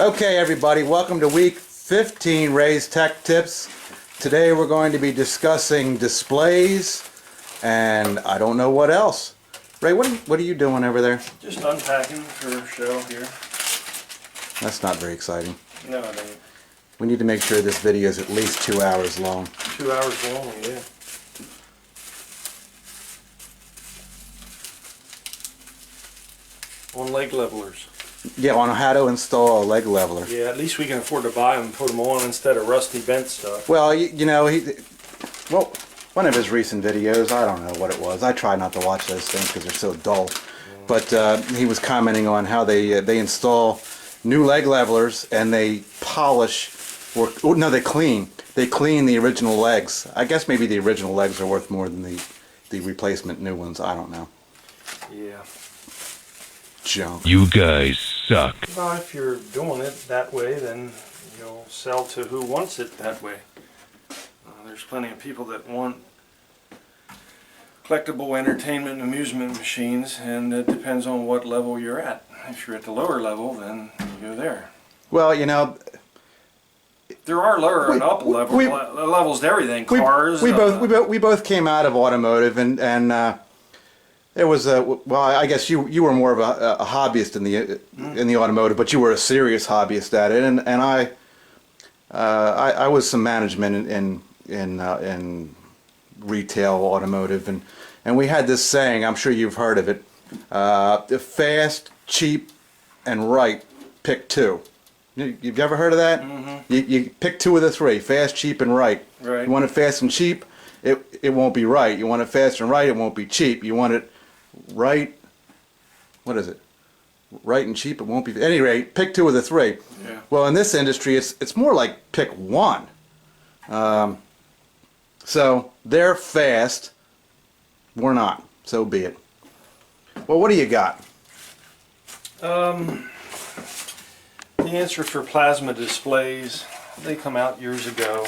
Okay everybody, welcome to week 15 Ray's Tech Tips. Today we're going to be discussing displays and I don't know what else. Ray, what are you doing over there? Just unpacking for show here. That's not very exciting. No, it ain't. We need to make sure this video is at least 2 hours long. 2 hours long, yeah. On leg levelers. Yeah, on how to install a leg leveler. Yeah, at least we can afford to buy them and put them on instead of rusty bent stuff. Well, you know, well, one of his recent videos, I don't know what it was. I try not to watch those things because they're so dull. But he was commenting on how they install new leg levelers and they polish, or no, they clean. They clean the original legs. I guess maybe the original legs are worth more than the replacement new ones. I don't know. Yeah. Junk. You guys suck. Well, if you're doing it that way, then you'll sell to who wants it that way. There's plenty of people that want collectible entertainment and amusement machines, and it depends on what level you're at. If you're at the lower level, then you go there. Well, you know, there are lower and upper levels to everything. Cars. We both came out of automotive, and it was well, I guess you were more of a hobbyist in the automotive, but you were a serious hobbyist at it, and I was some management in retail automotive, and we had this saying. I'm sure you've heard of it: fast, cheap, and right. Pick two. You've ever heard of that? Mm-hmm. You pick two of the three: fast, cheap, and right. Right. You want it fast and cheap, it won't be right. You want it fast and right, it won't be cheap. You want it right, what is it? Right and cheap, it won't be. At any rate, pick two of the three. Yeah. Well, in this industry, it's more like pick one. So they're fast, we're not. So be it. Well, what do you got? The answer for plasma displays, they come out years ago.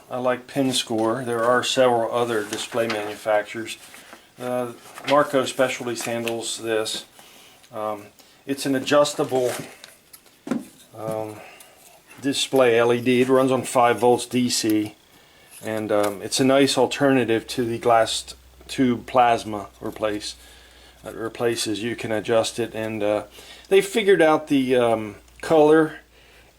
I like Pinscore. There are several other display manufacturers. Marco Specialties handles this. It's an adjustable display LED. It runs on 5 volts DC, and it's a nice alternative to the glass tube plasma replaces. You can adjust it, and they figured out the color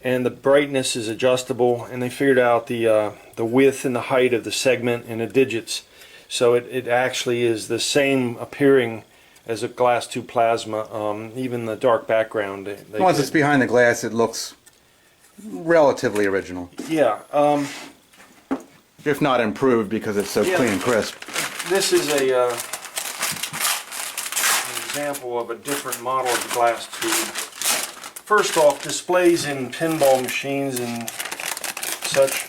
and the brightness is adjustable, and they figured out the width and the height of the segment and the digits. So it actually is the same appearing as a glass tube plasma, even the dark background. Once it's behind the glass, it looks relatively original. Yeah. If not improved, because it's so clean and crisp. This is an example of a different model of the glass tube. First off, displays in pinball machines and such,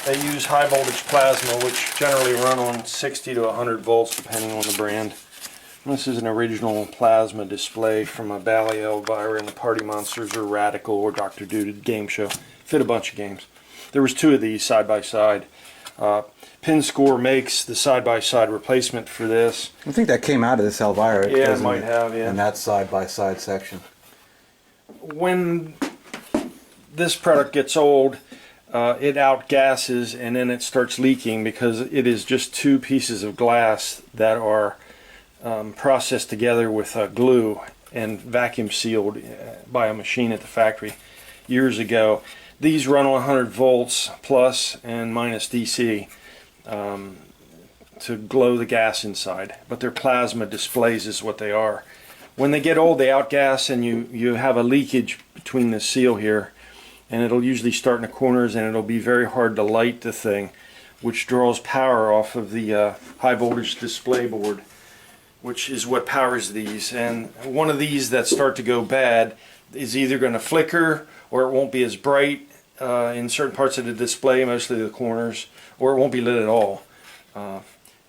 they use high voltage plasma, which generally run on 60 to 100 volts depending on the brand. This is an original plasma display from a Bally Elvira and the Party Monsters or Radical or Dr. Dude game show. Fit a bunch of games. There was 2 of these side by side. Pinscore makes the side by side replacement for this. I think that came out of this Elvira. Yeah, it might have, yeah. In that side by side section. When this product gets old, it outgasses and then it starts leaking because it is just 2 pieces of glass that are processed together with glue and vacuum sealed by a machine at the factory years ago. These run on 100 volts plus and minus DC to glow the gas inside, but they're plasma displays is what they are. When they get old, they outgas, and you have a leakage between the seal here, and it'll usually start in the corners, and it'll be very hard to light the thing, which draws power off of the high voltage display board, which is what powers these. And one of these that start to go bad is either going to flicker, or it won't be as bright in certain parts of the display, mostly the corners, or it won't be lit at all.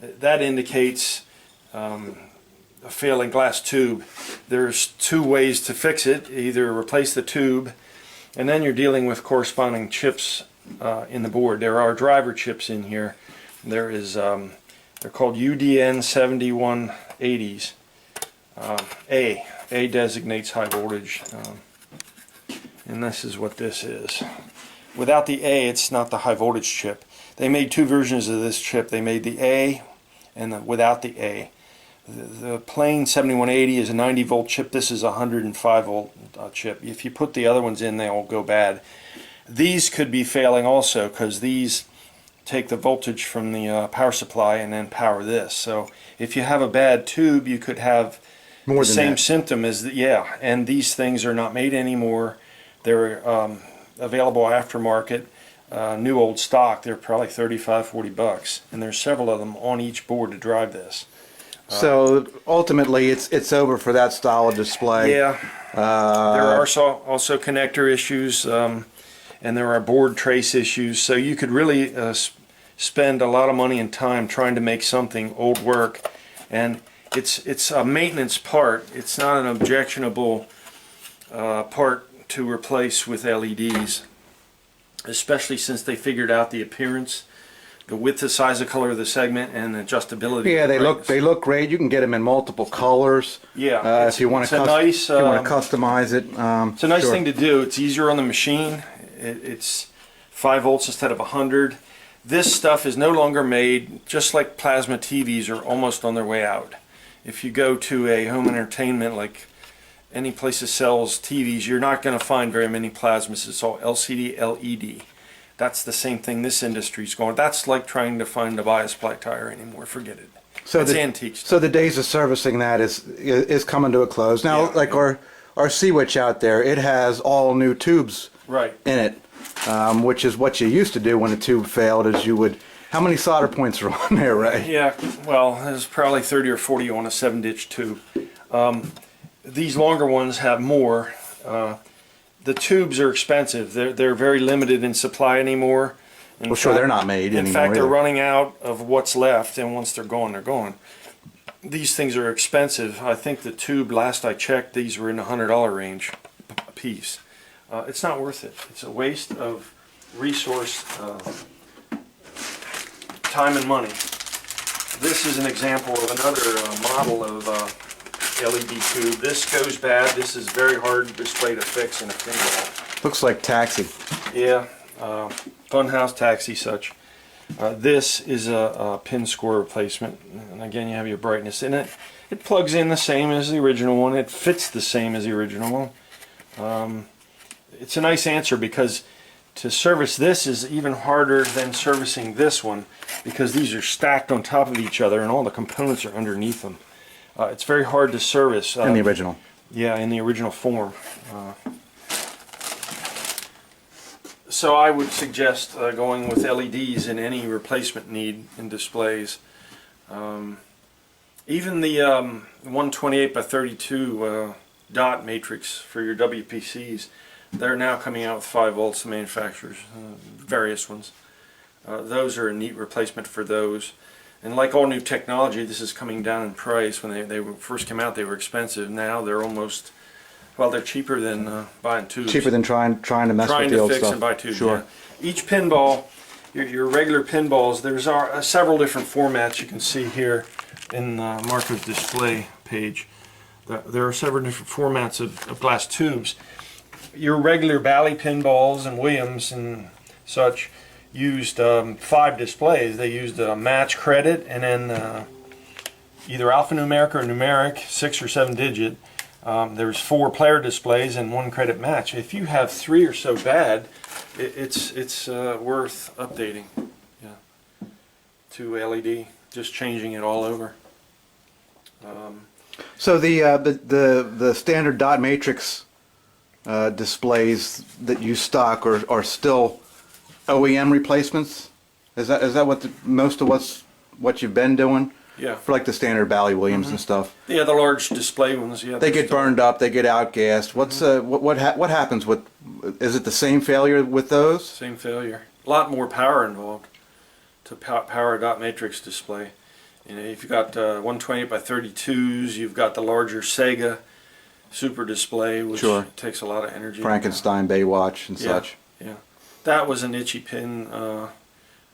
That indicates a failing glass tube. There's 2 ways to fix it: either replace the tube, and then you're dealing with corresponding chips in the board. There are driver chips in here. There is they're called UDN 7180s. A designates high voltage. and this is what this is. Without the A, it's not the high voltage chip. They made two versions of this chip. They made the A and without the A. The plain 7180 is a 90 volt chip. This is a 105 volt chip. If you put the other ones in, they all go bad. These could be failing also because these take the voltage from the power supply and then power this. So if you have a bad tube, you could have More the than same that. symptom as yeah. And these things are not made anymore. They're available aftermarket, new old stock. They're probably 35, 40 bucks, and there's several of them on each board to drive this. So ultimately, it's over for that style of display. Yeah, there are also connector issues, and there are board trace issues. So you could really spend a lot of money and time trying to make something old work, and it's a maintenance part. It's not an objectionable part to replace with LEDs, especially since they figured out the appearance, the width, the size, the color of the segment, and adjustability. Yeah, they look great. You can get them in multiple colors. Yeah, if you want to customize it. It's a nice sure. thing to do. It's easier on the machine. It's 5 volts instead of 100. This stuff is no longer made, just like plasma TVs are almost on their way out. If you go to a home entertainment, like any place that sells TVs, you're not going to find very many plasmas. It's all LCD, LED. That's the same thing this industry's going. That's like trying to find a bias black tire anymore. Forget it. So it's the antique stuff. So the days of servicing that is coming to a close now. Yeah. Like our Sea-Witch out there, it has all new tubes Right. in it, which is what you used to do when a tube failed. Is you would, how many solder points are on there, Ray? Yeah, well, there's probably 30 or 40 on a 7-ditch tube. These longer ones have more. The tubes are expensive. They're very limited in supply anymore. Well, sure, they're not made anymore. In fact, they're either. running out of what's left, and once they're gone, they're gone. These things are expensive. I think the tube, last I checked, these were in the $100 range a piece. It's not worth it. It's a waste of resource, time and money. This is an example of another model of LED tube. This goes bad. This is very hard display to fix in a pinball. Looks like Taxi. Yeah, Funhouse Taxi such. This is a pin score replacement, and again you have your brightness in it. It plugs in the same as the original one. It fits the same as the original one. It's a nice answer because to service this is even harder than servicing this one because these are stacked on top of each other and all the components are underneath them. It's very hard to service. In the original. Yeah, in the original form. So I would suggest going with LEDs in any replacement need in displays. Even the 128 by 32 dot matrix for your WPCs, they're now coming out with 5 volts, the manufacturers, various ones. Those are a neat replacement for those. And like all new technology, this is coming down in price. When they first came out, they were expensive. Now they're almost, well, they're cheaper than buying tubes. Cheaper than trying to mess with the old fix stuff. and buy tubes. Sure. Yeah. Each pinball, your regular pinballs, there's several different formats you can see here in Marco's display page. There are several different formats of glass tubes. Your regular Bally pinballs and Williams and such used 5 displays. They used a match credit and then either alphanumeric or numeric, 6 or 7 digit. There's 4 player displays and 1 credit match. If you have 3 or so bad, it's worth updating, yeah, to LED, just changing it all over. So the standard dot matrix displays that you stock are still OEM replacements? Is that what most of what you've been doing? Yeah. For like the standard Bally Williams and stuff. Yeah, the large display ones. Yeah. They get burned up. They get outgassed. What's what happens with? Is it the same failure with those? Same failure. A lot more power involved to power a dot matrix display. You know, if you've got 128 by 32s, you've got the larger Sega Super Display, which Sure. takes a lot of energy. Frankenstein, Baywatch, and such. Yeah, that was an itchy pin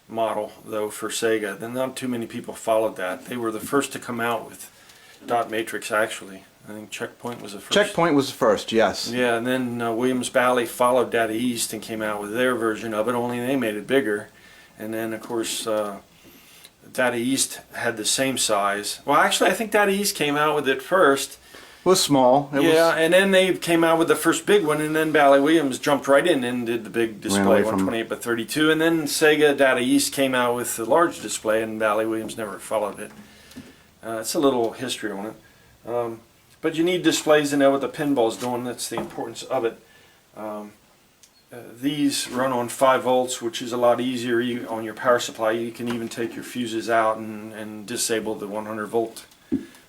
model though for Sega. Then not too many people followed that. They were the first to come out with dot matrix actually. I think Checkpoint was the first. Checkpoint was the first, yes. Yeah, and then Williams Bally followed Data East and came out with their version of it, only they made it bigger. And then, of course, Data East had the same size. Well, actually, I think Data East came out with it first. It was small. And then they came out with the first big one, and then Bally Williams jumped right in and did the big display, 128 by 32. And then Sega Data East came out with the large display, and Bally Williams never followed it. It's a little history on it. But you need displays to know what the pinball's doing. That's the importance of it. These run on 5 volts, which is a lot easier on your power supply. You can even take your fuses out and disable the 100 volt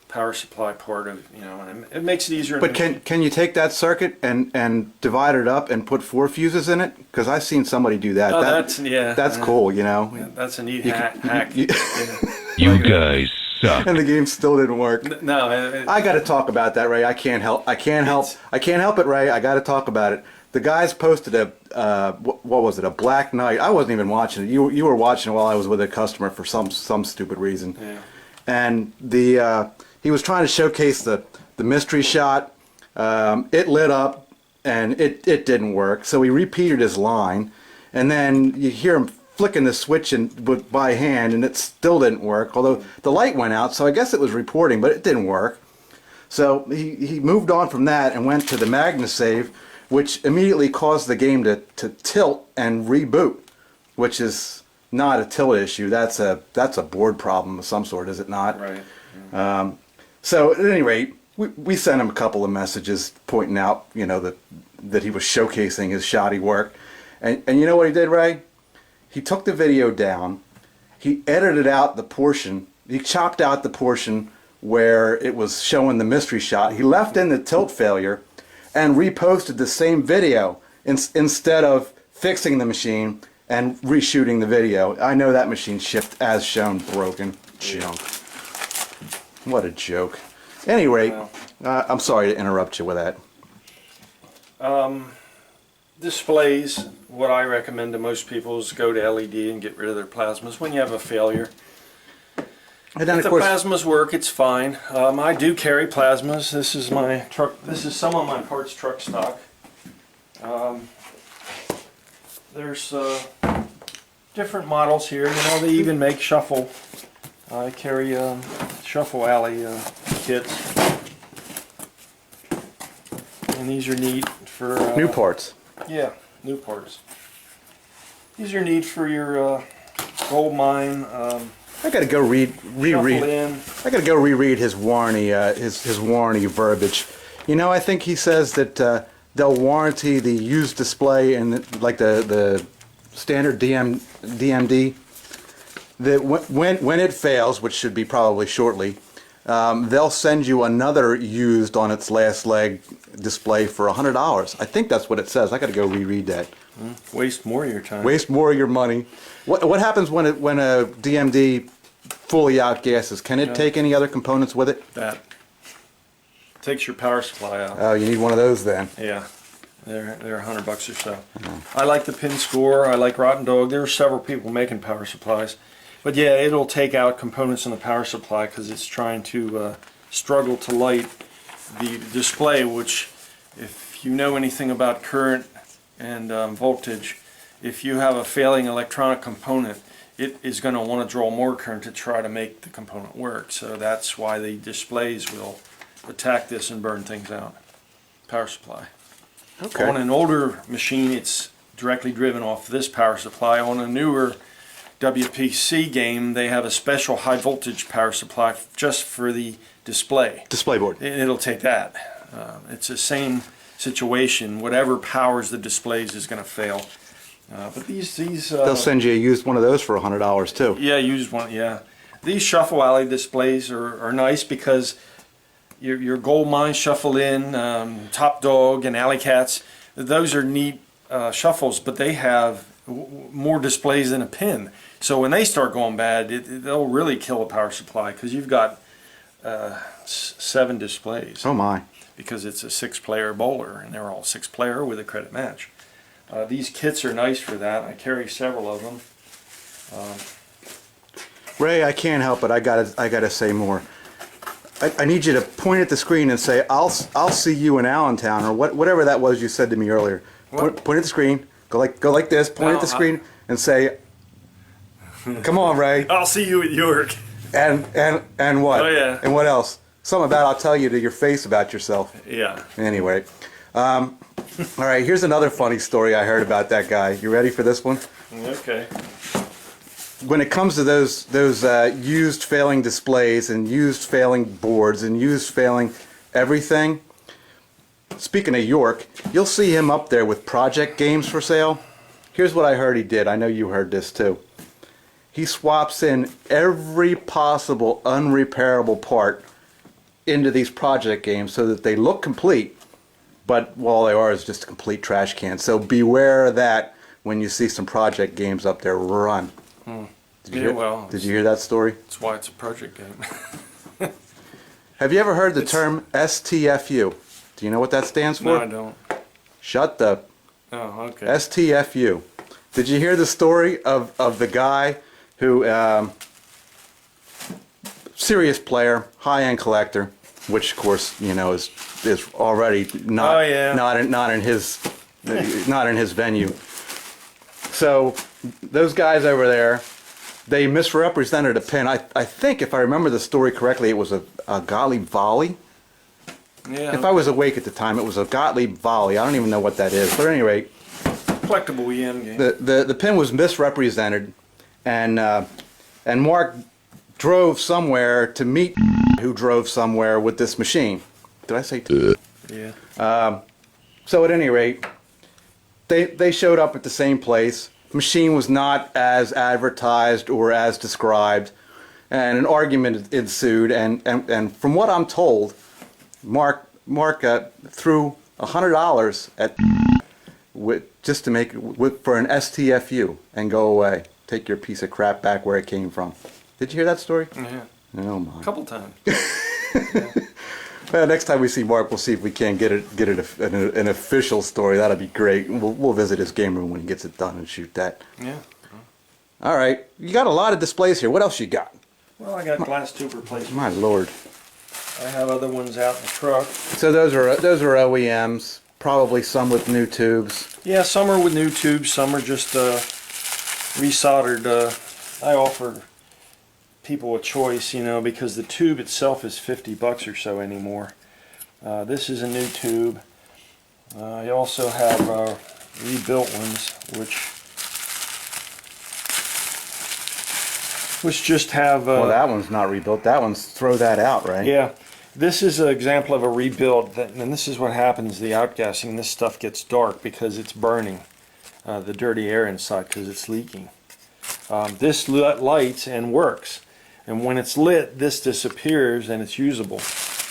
power supply part of, and it makes it easier. But can you take that circuit and divide it up and put 4 fuses in it? Because I've seen somebody do that. Oh, that's cool, Yeah, that's a neat hack. You guys suck. And the game still didn't work. No, I got to talk about that, Ray. I can't help it, Ray. I got to talk about it. The guys posted what was it? A Black Knight. I wasn't even watching it. You were watching it while I was with a customer for some stupid reason. Yeah. And he was trying to showcase the mystery shot. It lit up and it didn't work. So he repeated his line, and then you hear him flicking the switch by hand, and it still didn't work. Although the light went out, so I guess it was reporting, but it didn't work. So he moved on from that and went to the MagnaSave, which immediately caused the game to tilt and reboot, which is not a tilt issue. That's a board problem of some sort, is it not? Right. Yeah. So at any rate, we sent him a couple of messages pointing out, that he was showcasing his shoddy work, and you know what he did, Ray? He took the video down, he edited out the portion, he chopped out the portion where it was showing the mystery shot. He left in the tilt failure and reposted the same video instead of fixing the machine and reshooting the video. I know that machine shipped as shown broken. Junk. What a joke. Anyway, I'm sorry to interrupt you with that. Displays, what I recommend to most people is go to LED and get rid of their plasmas when you have a failure. And then, if the plasmas work, it's fine. I do carry plasmas. This is my truck. This is some of my parts truck stock. There's different models here. They even make shuffle. I carry Shuffle Alley kits, and these are neat for new parts. Yeah, new parts. These are neat for your gold mine. I gotta go reread. I gotta go reread his warranty, his warranty verbiage. I think he says that they'll warranty the used display and like the standard DMD. That when it fails, which should be probably shortly, they'll send you another used on its last leg display for $100. I think that's what it says. I got to go reread that. Waste more of your time. Waste more of your money. What happens when a DMD fully outgasses? Can it take any other components with it? That takes your power supply out. Oh, you need one of those then. Yeah, they're $100 or so. I like the Pin Score. I like Rotten Dog. There are several people making power supplies. But yeah, it'll take out components in the power supply because it's trying to struggle to light the display, which, if you know anything about current and voltage, if you have a failing electronic component, it is going to want to draw more current to try to make the component work. So that's why the displays will attack this and burn things out. Power supply. Okay. On an older machine, it's directly driven off this power supply. On a newer WPC game, they have a special high voltage power supply just for the display. Display board. It'll take that. It's the same situation. Whatever powers the displays is going to fail. But these they'll send you a used one of those for $100 too. Yeah, used one. Yeah, these Shuffle Alley displays are nice because your Gold Mine Shuffle In, Top Dog, and Alley Cats. Those are neat shuffles, but they have more displays than a pin. So when they start going bad, they'll really kill a power supply because you've got 7 displays. Oh my. Because it's a 6-player bowler, and they're all 6-player with a credit match. These kits are nice for that. I carry several of them. Ray, I can't help it. I gotta say more. I need you to point at the screen and say, I'll see you in Allentown, or whatever that was you said to me earlier. Point at the screen. Go like this. Point at the screen and say, "Come on, Ray." I'll see you at York. And what? Oh, yeah. And what else? Something about I'll tell you to your face about yourself. Yeah. Anyway, all right. Here's another funny story I heard about that guy. You ready for this one? Okay. When it comes to those used failing displays and used failing boards and used failing everything, speaking of York, you'll see him up there with project games for sale. Here's what I heard he did. I know you heard this too. He swaps in every possible unrepairable part into these project games so that they look complete, but all they are is just a complete trash can. So beware of that when you see some project games up there. Run. Did you hear that story? That's why it's a project game. Have you ever heard the term STFU? Do you know what that stands for? No, I don't. Shut the... Oh, okay. STFU. Did you hear the story of the guy who... serious player, high-end collector, which of course, you know, is already not in his venue. So those guys over there, they misrepresented a pin. I think, if I remember the story correctly, it was a Gottlieb volley. Yeah. If I was awake at the time, it was a Gottlieb volley. I don't even know what that is. But at any rate, Collectible EM game. the pin was misrepresented, and Mark drove somewhere to meet who drove somewhere with this machine. Did I say two? Yeah. So at any rate, they showed up at the same place. Machine was not as advertised or as described, and an argument ensued. And from what I'm told, Mark threw $100 at just to make for an STFU and go away. Take your piece of crap back where it came from. Did you hear that story? Yeah. Oh my. A couple times. Well, next time we see Mark, we'll see if we can get an official story. That'll be great. We'll visit his game room when he gets it done and shoot that. Yeah. All right, you got a lot of displays here. What else you got? Well, I got glass tube replacements. My lord. I have other ones out in the truck. So those are OEMs. Probably some with new tubes. Yeah, some are with new tubes. Some are just resoldered. I offer people a choice, you know, because the tube itself is $50 or so anymore. This is a new tube. I also have rebuilt ones, which just have. Well, that one's not rebuilt. That one's throw that out, right? Yeah, this is an example of a rebuild. And this is what happens: the outgassing. This stuff gets dark because it's burning the dirty air inside because it's leaking. This lights and works. And when it's lit, this disappears and it's usable.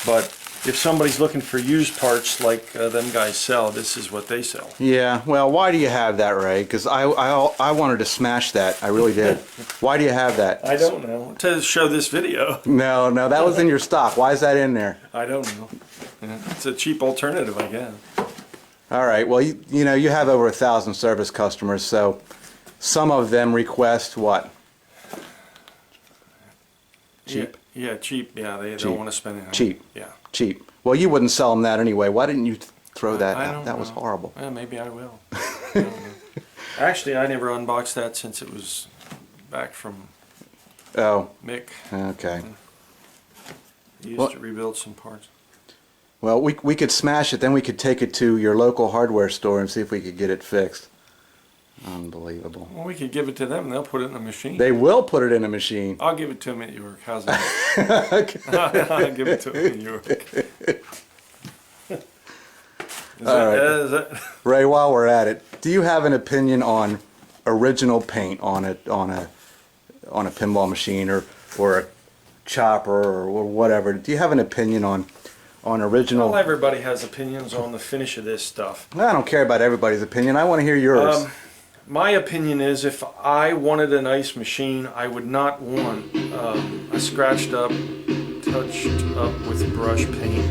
But if somebody's looking for used parts like them guys sell, this is what they sell. Yeah, well, why do you have that, Ray? Because I wanted to smash that. I really did. Why do you have that? I don't know. To show this video. No, that was in your stock. Why is that in there? I don't know. Yeah, it's a cheap alternative, I guess. All right, well, you know, you have over 1,000 service customers, so some of them request what? Cheap. Yeah, cheap. Yeah, they Cheap. don't want to spend it. Cheap. Yeah. Cheap. Well, you wouldn't sell them that anyway. Why didn't you throw that I out? don't That was know. horrible. Well, maybe I will. I don't know. Actually, I never unboxed that since it was back from Oh, Mick. okay. He used Well- to rebuild some parts. Well, we could smash it, then we could take it to your local hardware store and see if we could get it fixed. Unbelievable. Well, we could give it to them and they'll put it in a machine. They will put it in a machine. I'll give it to them at York. How's that? Okay. I'll give it to them at York. All Is that, Ray, while we're at it, do you have an opinion on original paint on a pinball machine or a chopper or whatever? Do you have an opinion on original? well, everybody has opinions on the finish of this stuff. I don't care about everybody's opinion. I want to hear yours. My opinion is if I wanted a nice machine, I would not want a scratched up, touched up with brush paint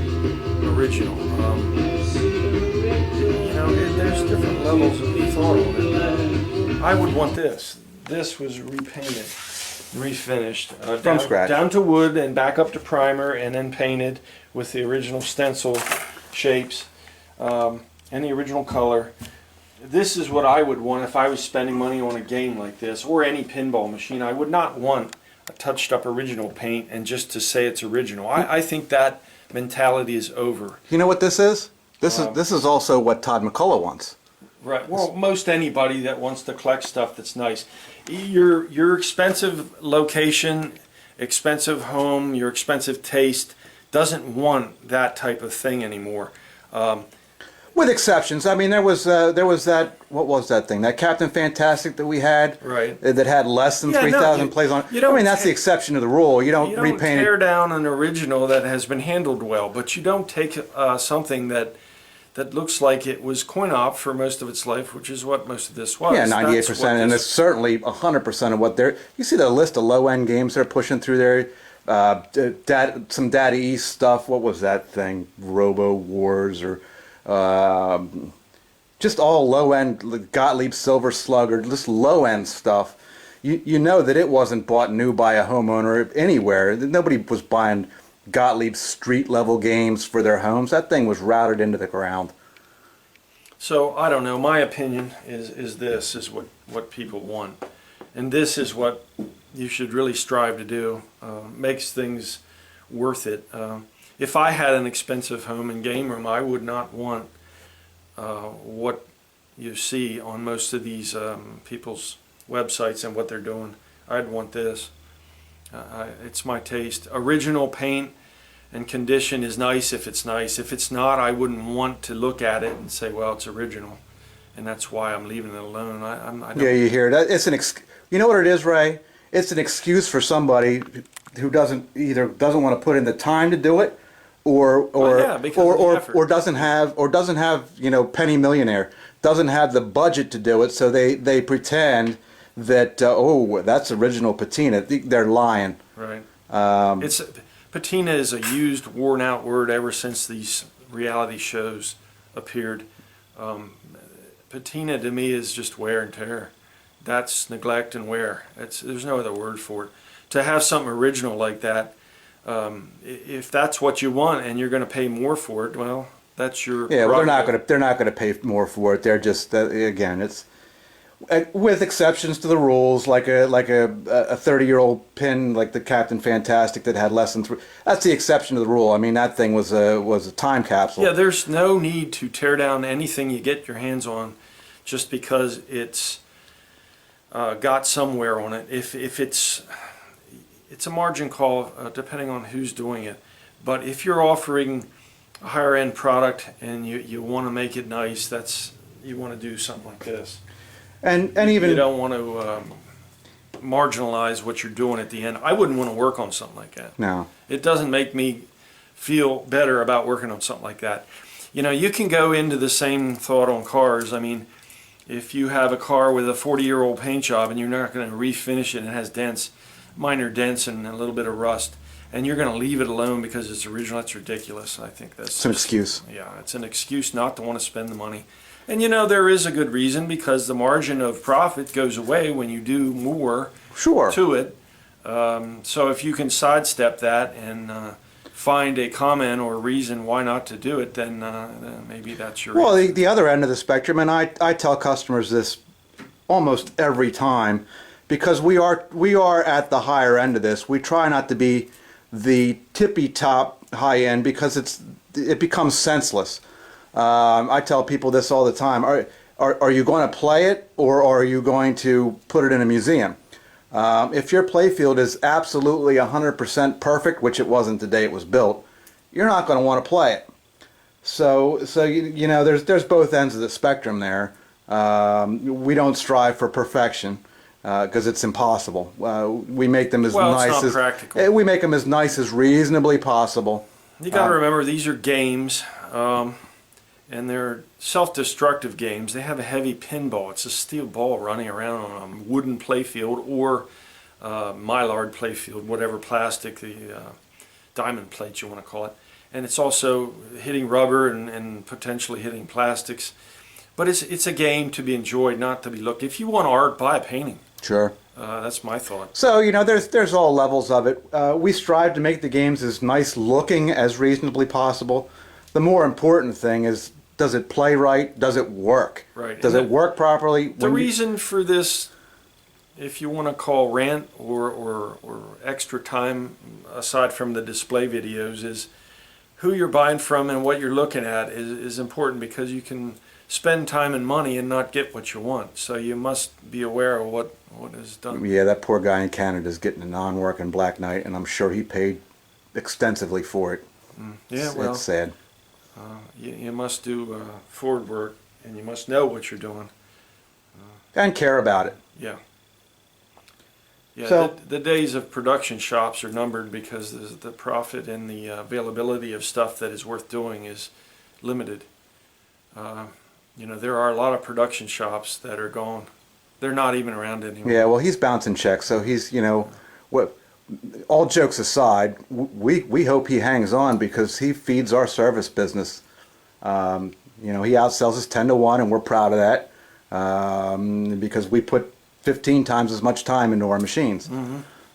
original. You know, there's different levels of thought on it. I would want this. This was repainted. refinished. From scratch. Down to wood and back up to primer and then painted with the original stencil shapes and the original color. This is what I would want if I was spending money on a game like this or any pinball machine. I would not want a touched up original paint and just to say it's original. I think that mentality is over. You know what this is? This is also what Todd McCullough wants. Right. Well, most anybody that wants to collect stuff that's nice. Your expensive location, expensive home, your expensive taste doesn't want that type of thing anymore. With exceptions. I mean, there was that, what was that thing? That Captain Fantastic that we had? Right. That had less than 3,000 plays on it. I mean, that's the exception to the rule. You don't repaint tear it. down an original that has been handled well, but you don't take something that looks like it was coin-op for most of its life, which is what most of this was. Yeah, 98%, and it's certainly 100% of what they're... You see the list of low-end games they're pushing through there. Some Data East stuff. What was that thing? Robo Wars or... just all low-end Gottlieb Silver Slugger, just low-end stuff. You know that it wasn't bought new by a homeowner anywhere. Nobody was buying Gottlieb street-level games for their homes. That thing was routed into the ground. So, I don't know. My opinion is this is what people want. And this is what you should really strive to do. Makes things worth it. If I had an expensive home and game room, I would not want what you see on most of these people's websites and what they're doing. I'd want this. It's my taste. Original paint and condition is nice if it's nice. If it's not, I wouldn't want to look at it and say, well, it's original. And that's why I'm leaving it alone. I don't. Yeah, you hear that. You know what it is, Ray? It's an excuse for somebody who doesn't want to put in the time to do it, or doesn't have penny millionaire, doesn't have the budget to do it, so they pretend that that's original patina. They're lying. Right. Patina is a used, worn out word ever since these reality shows appeared. Patina to me is just wear and tear. That's neglect and wear. There's no other word for it. To have something original like that, if that's what you want and you're going to pay more for it, well, that's your... Yeah, well, they're not going to pay more for it. They're just, again, it's... With exceptions to the rules, like a 30-year-old pin like the Captain Fantastic that had less than 3. That's the exception to the rule. I mean, that thing was a time capsule. Yeah, there's no need to tear down anything you get your hands on just because it's got somewhere on it. If it's a margin call depending on who's doing it. But if you're offering a higher end product and you want to make it nice, you want to do something like this. And even you don't want to marginalize what you're doing at the end. I wouldn't want to work on something like that. No. It doesn't make me feel better about working on something like that. You know, you can go into the same thought on cars. I mean, if you have a car with a 40-year-old paint job and you're not going to refinish it and it has minor dents and a little bit of rust, and you're going to leave it alone because it's original, that's ridiculous. I think that's an excuse. Yeah, it's an excuse not to want to spend the money. And you know, there is a good reason, because the margin of profit goes away when you do more to it. So if you can sidestep that and find a comment or a reason why not to do it, then maybe that's your... Well, the other end of the spectrum, and I tell customers this almost every time, because we are at the higher end of this. We try not to be the tippy top high end because it becomes senseless. I tell people this all the time. Are you going to play it, or are you going to put it in a museum? If your playfield is absolutely 100% perfect, which it wasn't the day it was built, you're not going to want to play it. So you know, there's both ends of the spectrum there. We don't strive for perfection because it's impossible. We make them as nice as practical. We make them as nice as reasonably possible. You got to remember, these are games. And they're self-destructive games. They have a heavy pinball. It's a steel ball running around on a wooden playfield or mylar playfield, whatever plastic, the diamond plate you want to call it. And it's also hitting rubber and potentially hitting plastics. But it's a game to be enjoyed, not to be looked. If you want art, buy a painting. Sure. That's my thought. So, you know, there's all levels of it. We strive to make the games as nice looking as reasonably possible. The more important thing is, does it play right? Does it work? Right. Does it work properly? The reason for this, if you want to call rant or extra time aside from the display videos, is who you're buying from and what you're looking at is important, because you can spend time and money and not get what you want. So you must be aware of what is done. Yeah, that poor guy in Canada is getting a non-working Black Knight, and I'm sure he paid extensively for it. Yeah, well, it's sad. You must do forward work, and you must know what you're doing. And care about it. Yeah. Yeah, So- the days of production shops are numbered, because the profit and the availability of stuff that is worth doing is limited. You know, there are a lot of production shops that are gone. They're not even around anymore. Yeah, well, he's bouncing checks, so he's, you know, what. All jokes aside, we hope he hangs on, because he feeds our service business. You know, he outsells us 10-1, and we're proud of that, because we put 15 times as much time into our machines.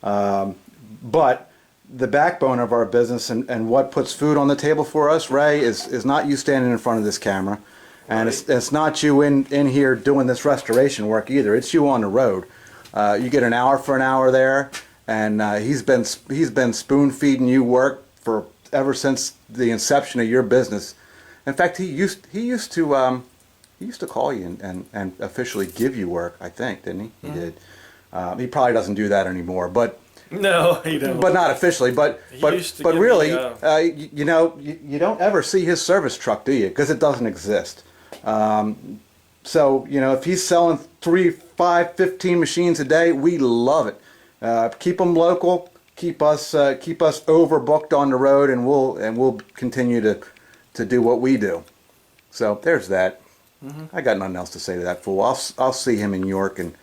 But the backbone of our business and what puts food on the table for us, Ray, is not you standing in front of this camera, and it's not you in here doing this restoration work either. It's you on the road. You get an hour for an hour there, and he's been spoon feeding you work for ever since the inception of your business. In fact, he used to call you and officially give you work, I think, didn't he? He did. He probably doesn't do that anymore, but No, he don't. but not officially. But used to give really, me, you know, you don't ever see his service truck, do you? Because it doesn't exist. So you know, if he's selling 3, 5, 15 machines a day, we love it. Keep them local. Keep us overbooked on the road, and we'll continue to do what we do. So there's that. I got nothing else to say to that fool. I'll see him in York, and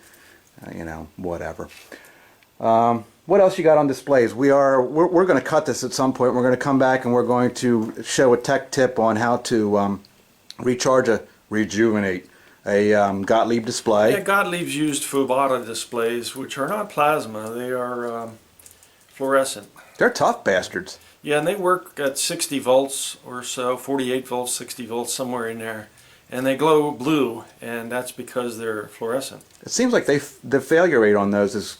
you know, whatever. What else you got on displays? We're going to cut this at some point. We're going to come back and we're going to show a tech tip on how to rejuvenate a Gottlieb display. Yeah, Gottlieb's used Fubata displays, which are not plasma. They are fluorescent. They're tough bastards. Yeah, and they work at 60 volts or so, 48 volts, 60 volts, somewhere in there. And they glow blue, and that's because they're fluorescent. It seems like the failure rate on those is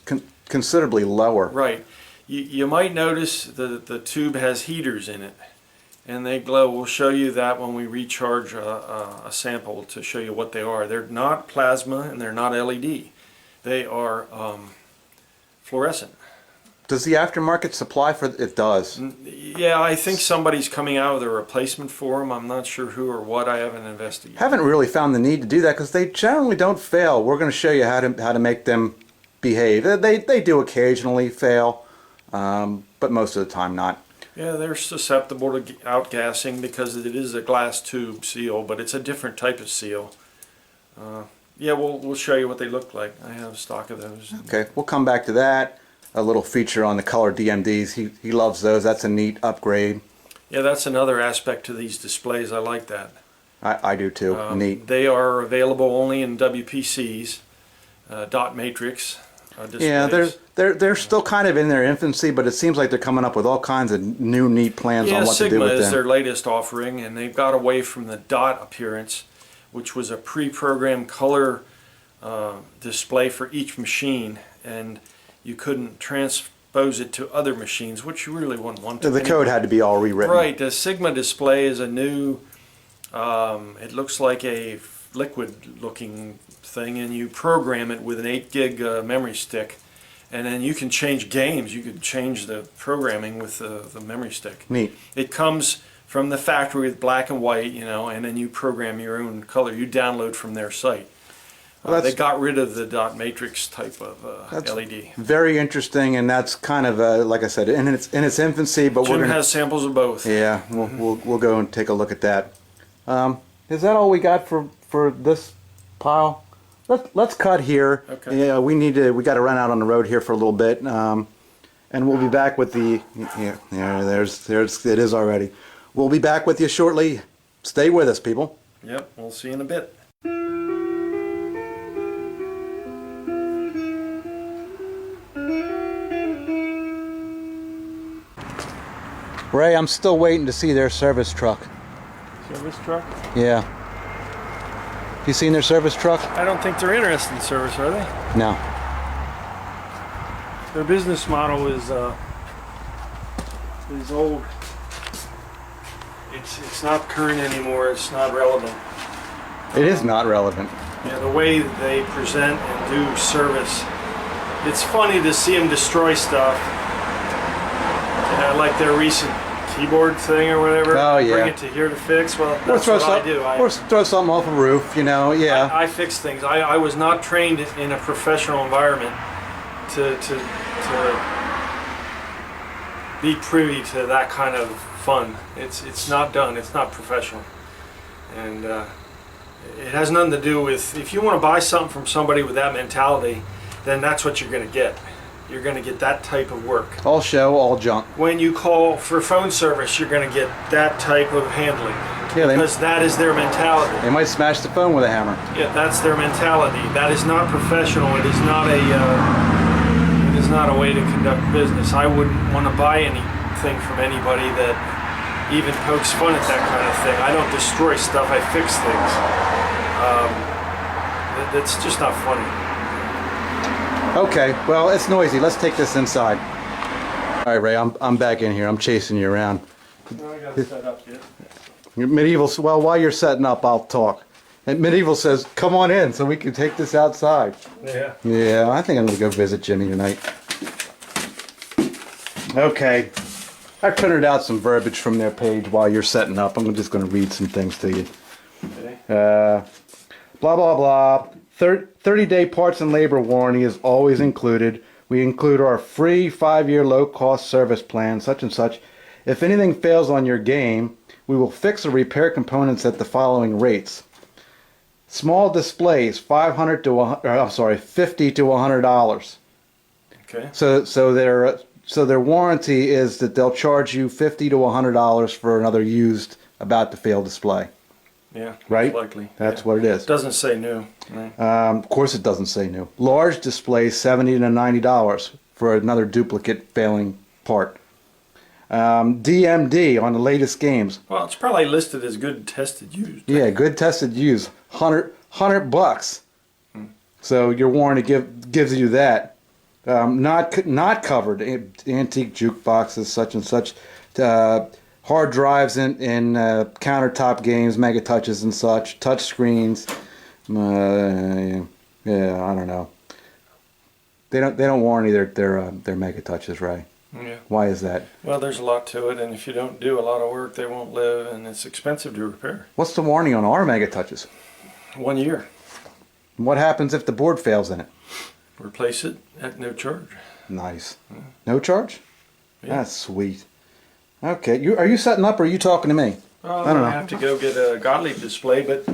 considerably lower. Right. You might notice the tube has heaters in it, and they glow. We'll show you that when we recharge a sample to show you what they are. They're not plasma, and they're not LED. They are fluorescent. Does the aftermarket supply for it? Does. Yeah, I think somebody's coming out with a replacement for them. I'm not sure who or what. I haven't investigated. Haven't really found the need to do that, because they generally don't fail. We're going to show you how to make them behave. They do occasionally fail, but most of the time not. Yeah, they're susceptible to outgassing because it is a glass tube seal, but it's a different type of seal. Yeah, we'll show you what they look like. I have stock of those. Okay, we'll come back to that. A little feature on the color DMDs. He loves those. That's a neat upgrade. Yeah, that's another aspect to these displays. I like that. I do too. Neat. They are available only in WPCs, dot matrix displays. Yeah, they're still kind of in their infancy, but it seems like they're coming up with all kinds of new neat plans on what Sigma to do with is them. their latest offering, and they've got away from the dot appearance, which was a pre-programmed color display for each machine, and you couldn't transpose it to other machines, which you really wouldn't want to. The code had to be all rewritten. Right. The Sigma display is a new, it looks like a liquid-looking thing, and you program it with an 8 gig memory stick, and then you can change games. You could change the programming with the memory stick. Neat. It comes from the factory with black and white, you know, and then you program your own color. You download from their site. Well, they got rid of the dot matrix type of LED. Very interesting, and that's kind of like I said, in its infancy. But Jim we're gonna has samples of both. Yeah, we'll go and take a look at that. Is that all we got for this pile? Let's cut here. Okay. Yeah, we got to run out on the road here for a little bit, and we'll be back with the. Yeah, there's it is already. We'll be back with you shortly. Stay with us, people. Yep, we'll see you in a bit. Ray, I'm still waiting to see their service truck. Service truck? Yeah. You seen their service truck? I don't think they're interested in service, are they? No. Their business model is old. It's not current anymore. It's not relevant. It is not relevant. Yeah, the way they present and do service. It's funny to see them destroy stuff. Like their recent keyboard thing or whatever. Oh, yeah. Bring it to here to fix. Well, that's what I do. Or throw something off a roof, you know, yeah. I fix things. I was not trained in a professional environment to be privy to that kind of fun. It's not done. It's not professional. And it has nothing to do with, if you want to buy something from somebody with that mentality, then that's what you're going to get. You're going to get that type of work. All show, all junk. When you call for phone service, you're going to get that type of handling. Yeah, because that is their mentality. They might smash the phone with a hammer. Yeah, that's their mentality. That is not professional. It is not a way to conduct business. I wouldn't want to buy anything from anybody that even pokes fun at that kind of thing. I don't destroy stuff. I fix things. That's just not funny. Okay, well, it's noisy. Let's take this inside. All right, Ray, I'm back in here. I'm chasing you around. No, I got it set up yet. Medieval, well, while you're setting up, I'll talk. And Medieval says, come on in so we can take this outside. Yeah. Yeah, I think I'm going to go visit Jimmy tonight. Okay. I printed out some verbiage from their page while you're setting up. I'm just going to read some things to you. Okay. Blah, blah, blah. 30-day parts and labor warranty is always included. We include our free 5-year low-cost service plan, such and such. If anything fails on your game, we will fix or repair components at the following rates. Small displays, $50 to $100. Okay. So their warranty is that they'll charge you $50 to $100 for another used about to fail display. Yeah. Right? Likely. That's what it is. It doesn't say new. No. Of course it doesn't say new. Large displays, $70 to $90 for another duplicate failing part. DMD on the latest games. Well, it's probably listed as good tested used. Yeah, good tested used. $100. So your warranty gives you that. Not covered. Antique jukeboxes, such and such. Hard drives in countertop games, mega touches and such. Touch screens. Yeah, I don't know. They don't warranty their mega touches, right? Yeah. Why is that? Well, there's a lot to it, and if you don't do a lot of work, they won't live, and it's expensive to repair. What's the warranty on our mega touches? 1 year. What happens if the board fails in it? Replace it at no charge. Nice. No charge? Yeah. That's sweet. Okay, are you setting up or are you talking to me? I don't know. have to go get a Gottlieb display, but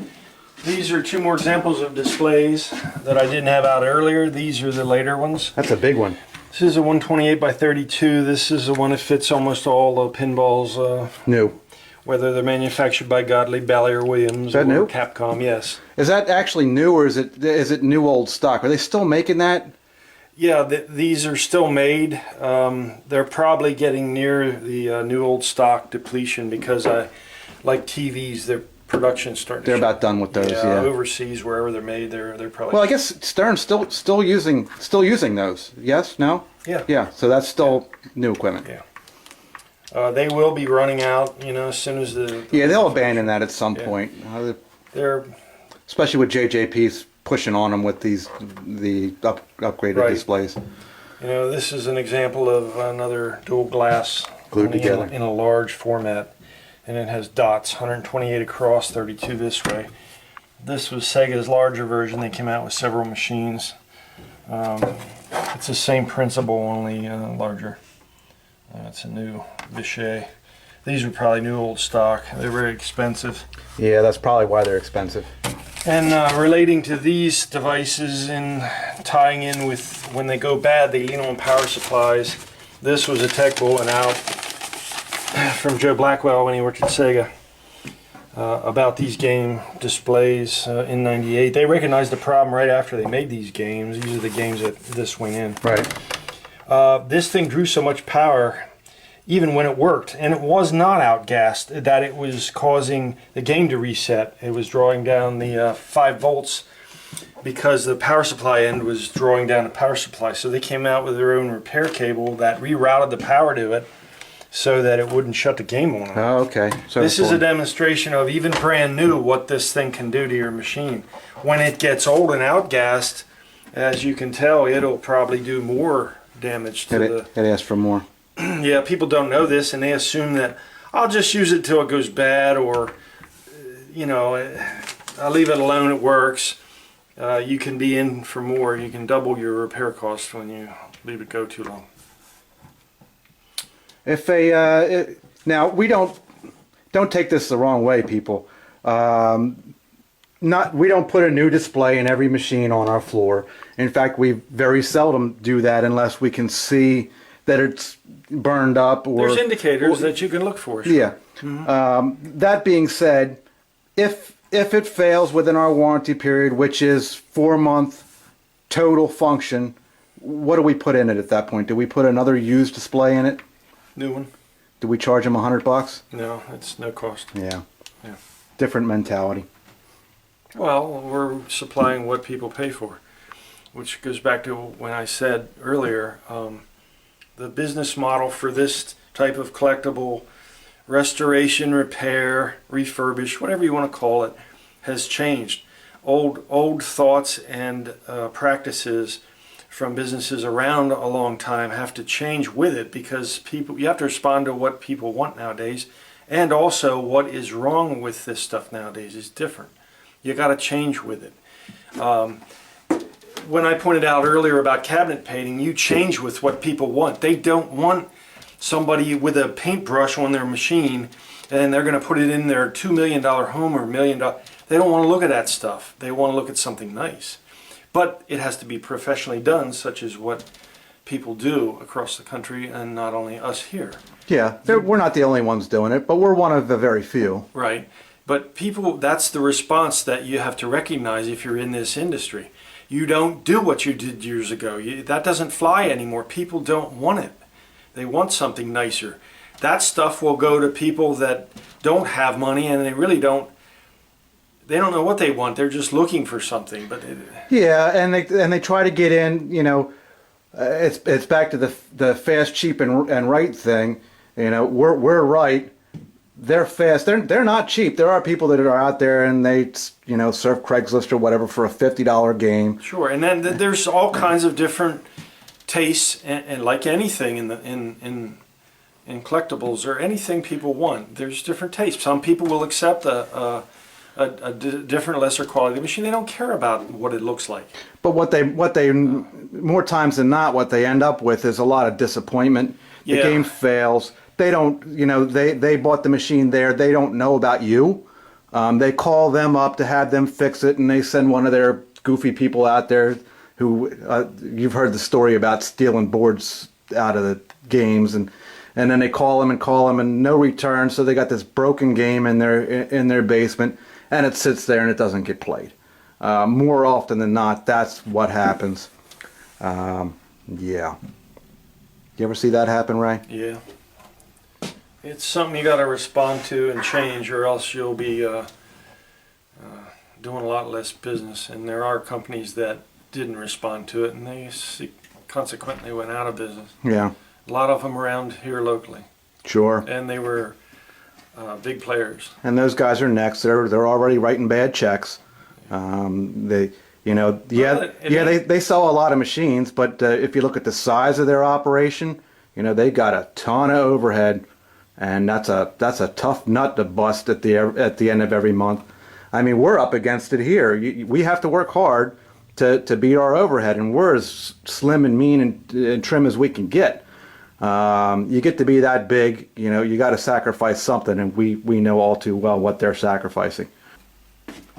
these are two more examples of displays that I didn't have out earlier. These are the later ones. That's a big one. This is a 128 by 32. This is the one that fits almost all the pinballs. New. Whether they're manufactured by Gottlieb, Bally, or Williams, Is that or new? Capcom, yes. Is that actually new or is it new old stock? Are they still making that? Yeah, these are still made. They're probably getting near the new old stock depletion because like TVs, their production's starting. They're about done with those. Yeah. Overseas, wherever they're made, they're probably. Well, I guess Stern's still using those. Yes? No? Yeah. Yeah. So that's still new equipment. Yeah. They will be running out, as soon as the. Yeah, they'll abandon that at some Yeah. point. They're. Especially with JJP's pushing on them with the upgraded Right. displays. This is an example of another dual glass Glued together. in a large format, and it has dots, 128 across, 32 this way. This was Sega's larger version. They came out with several machines. It's the same principle, only larger. It's a new Vichet. These are probably new old stock. They're very expensive. Yeah, that's probably why they're expensive. And relating to these devices and tying in with when they go bad, they lean on power supplies. This was a tech bulletin out from Joe Blackwell when he worked at Sega about these game displays in '98. They recognized the problem right after they made these games. These are the games that this went in. Right. This thing drew so much power, even when it worked, and it was not outgassed, that it was causing the game to reset. It was drawing down the 5 volts because the power supply end was drawing down the power supply. So they came out with their own repair cable that rerouted the power to it so that it wouldn't shut the game on. Oh, okay. So This is a demonstration of, even brand new, what this thing can do to your machine. When it gets old and outgassed, as you can tell, it'll probably do more damage to the... It asks for more. Yeah, people don't know this, and they assume that I'll just use it till it goes bad, or, you know, I'll leave it alone, it works. You can be in for more. You can double your repair cost when you leave it go too long. If now we don't take this the wrong way, people. We don't put a new display in every machine on our floor. In fact, we very seldom do that unless we can see that it's burned up, or there's indicators that you can look for. Sure. Yeah. That being said, if it fails within our warranty period, which is 4-month total function, what do we put in it at that point? Do we put another used display in it? New one? Do we charge them $100? No, it's no cost. Yeah. Yeah. Different mentality. Well, we're supplying what people pay for, which goes back to when I said earlier, the business model for this type of collectible, restoration, repair, refurbish, whatever you want to call it, has changed. Old thoughts and practices from businesses around a long time have to change with it, because you have to respond to what people want nowadays, and also what is wrong with this stuff nowadays is different. You got to change with it. When I pointed out earlier about cabinet painting, you change with what people want. They don't want somebody with a paintbrush on their machine and they're going to put it in their $2 million home or $1 million. They don't want to look at that stuff. They want to look at something nice. But it has to be professionally done, such as what people do across the country, and not only us here. Yeah, we're not the only ones doing it, but we're one of the very few. Right. But people, that's the response that you have to recognize if you're in this industry. You don't do what you did years ago. That doesn't fly anymore. People don't want it. They want something nicer. That stuff will go to people that don't have money, and they really don't. They don't know what they want. They're just looking for something. But yeah, and they try to get in. You know, it's back to the fast, cheap, and right thing. You know, we're right. They're fast. They're not cheap. There are people that are out there and they, you know, surf Craigslist or whatever for a $50 game. Sure, and then there's all kinds of different tastes, and like anything in collectibles or anything people want, there's different tastes. Some people will accept a different, lesser quality machine. They don't care about what it looks like. But what they more times than not, what they end up with is a lot of disappointment. The game fails. They don't, you know, they bought the machine there. They don't know about you. They call them up to have them fix it, and they send one of their goofy people out there who, you've heard the story about stealing boards out of the games, and then they call them and no return. So they got this broken game in their basement, and it sits there and it doesn't get played. More often than not, that's what happens. Yeah. You ever see that happen, Ray? Yeah. It's something you got to respond to and change, or else you'll be doing a lot less business. And there are companies that didn't respond to it, and they consequently went out of business. Yeah. A lot of them around here locally. Sure. And they were big players. And those guys are next. They're already writing bad checks. They sell a lot of machines, but if you look at the size of their operation, you know, they got a ton of overhead. And that's a tough nut to bust at the end of every month. I mean, we're up against it here. We have to work hard to beat our overhead, and we're as slim and mean and trim as we can get. You get to be that big, you know, you got to sacrifice something, and we know all too well what they're sacrificing.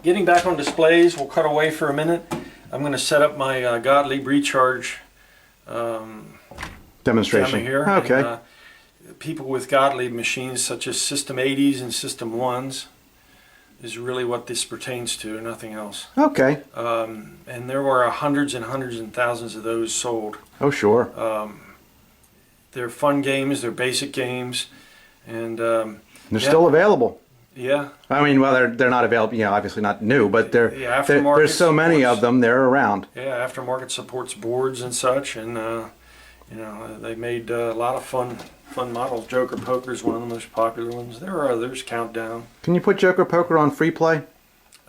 Getting back on displays, we'll cut away for a minute. I'm going to set up my Gottlieb recharge demonstration here. Okay. And, people with Gottlieb machines such as System 80s and System 1s is really what this pertains to, nothing else. Okay. And there were hundreds and hundreds and thousands of those sold. Oh, sure. They're fun games. They're basic games, and They're still available. Yeah. I mean, well, they're not available. You know, obviously not new, but there's so many of them. They're around. Yeah, aftermarket supports boards and such, and you know, they made a lot of fun models. Joker Poker is one of the most popular ones. There are others. Countdown. Can you put Joker Poker on free play?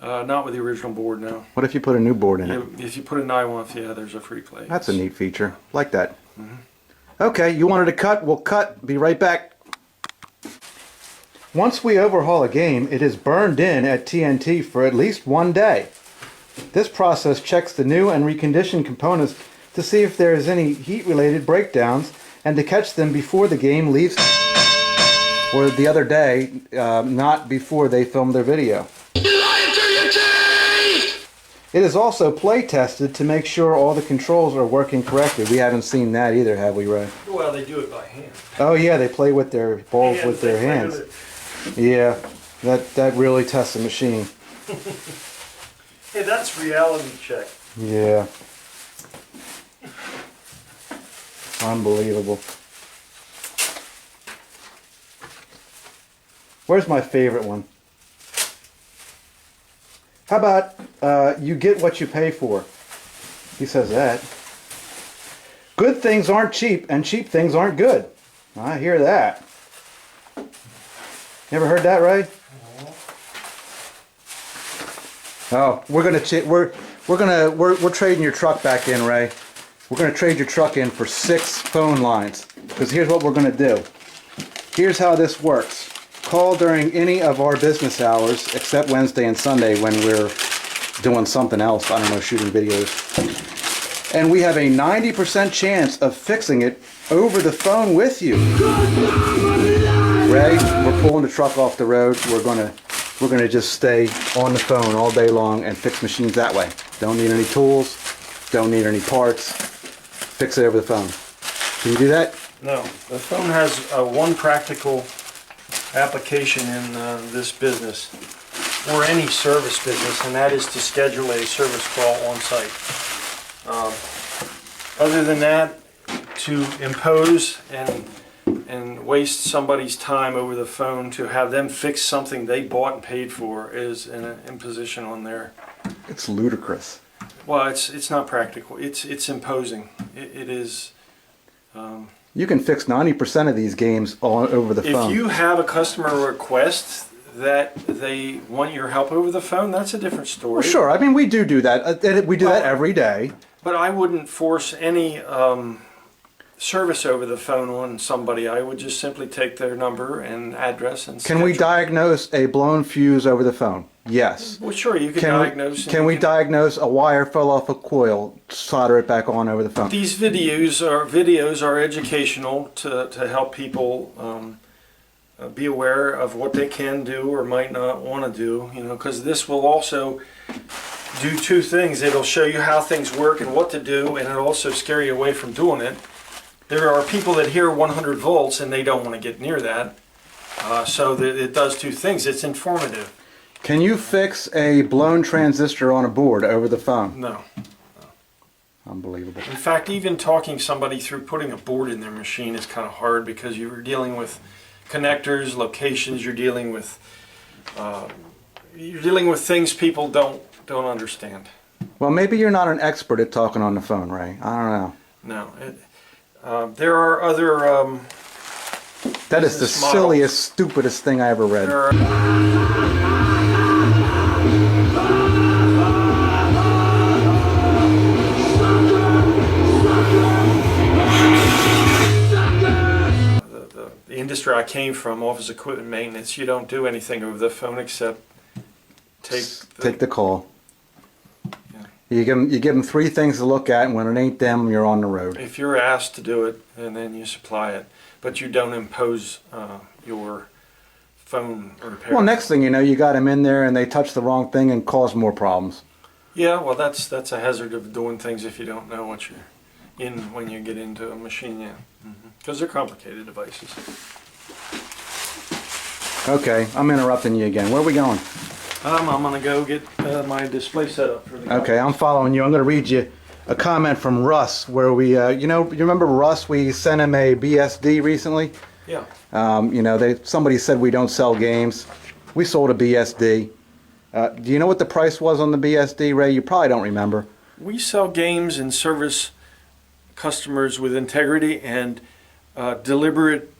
Not with the original board, no. What if you put a new board in it? If you put a Nylon, yeah, there's a free play. That's a neat feature. Like that. Okay, you wanted to cut? We'll cut. Be right back. Once we overhaul a game, it is burned in at TNT for at least 1 day. This process checks the new and reconditioned components to see if there is any heat-related breakdowns and to catch them before the game leaves, or the other day, not before they film their video. It is also play tested to make sure all the controls are working correctly. We haven't seen that either, have we, Ray? Well, they do it by hand. Oh yeah, they play with their balls with their hands. Yeah, that really tests the machine. Hey, that's reality check. Yeah. Unbelievable. Where's my favorite one? How about you get what you pay for? He says that. Good things aren't cheap, and cheap things aren't good. I hear that. Never heard that, Ray? Oh, we're trading your truck back in, Ray. We're gonna trade your truck in for 6 phone lines. Because here's what we're gonna do. Here's how this works. Call during any of our business hours, except Wednesday and Sunday when we're doing something else. I don't know, shooting videos. And we have a 90% chance of fixing it over the phone with you. Ray, we're pulling the truck off the road. We're gonna just stay on the phone all day long and fix machines that way. Don't need any tools. Don't need any parts. Fix it over the phone. Can you do that? No, the phone has one practical application in this business, or any service business, and that is to schedule a service call on site. Other than that, to impose and waste somebody's time over the phone to have them fix something they bought and paid for is an imposition on their... It's ludicrous. Well, it's not practical. It's imposing. It is... You can fix 90% of these games all over the phone. If you have a customer request that they want your help over the phone, that's a different story. Well, sure. I mean, we do that. We do that every day. But I wouldn't force any service over the phone on somebody. I would just simply take their number and address and Can we schedule. diagnose a blown fuse over the phone? Yes. Well, sure, you can diagnose. Can we diagnose a wire fell off a coil, solder it back on over the phone? These videos are educational to help people be aware of what they can do or might not want to do. You know, because this will also do 2 things. It'll show you how things work and what to do, and it'll also scare you away from doing it. There are people that hear 100 volts and they don't want to get near that. So it does 2 things. It's informative. Can you fix a blown transistor on a board over the phone? No. Unbelievable. In fact, even talking somebody through putting a board in their machine is kind of hard because you're dealing with connectors, locations. You're dealing with things people don't understand. Well, maybe you're not an expert at talking on the phone, Ray. I don't know. No. There are other. That is the silliest, stupidest thing I ever read. The industry I came from, office equipment maintenance, you don't do anything over the phone except take the call. Yeah. You give them 3 things to look at, and when it ain't them, you're on the road. If you're asked to do it, and then you supply it, but you don't impose your phone repair. Well, next thing you know, you got them in there, and they touch the wrong thing and cause more problems. Yeah, well, that's a hazard of doing things if you don't know what you're in when you get into a machine. Yeah, because they're complicated devices. Okay, I'm interrupting you again. Where are we going? I'm gonna go get my display set up for the. Okay, I'm following you. I'm going to read you a comment from Russ where we, you remember Russ? We sent him a BSD recently. Yeah. Somebody said we don't sell games. We sold a BSD. Do you know what the price was on the BSD, Ray? You probably don't remember. We sell games and service customers with integrity and deliberate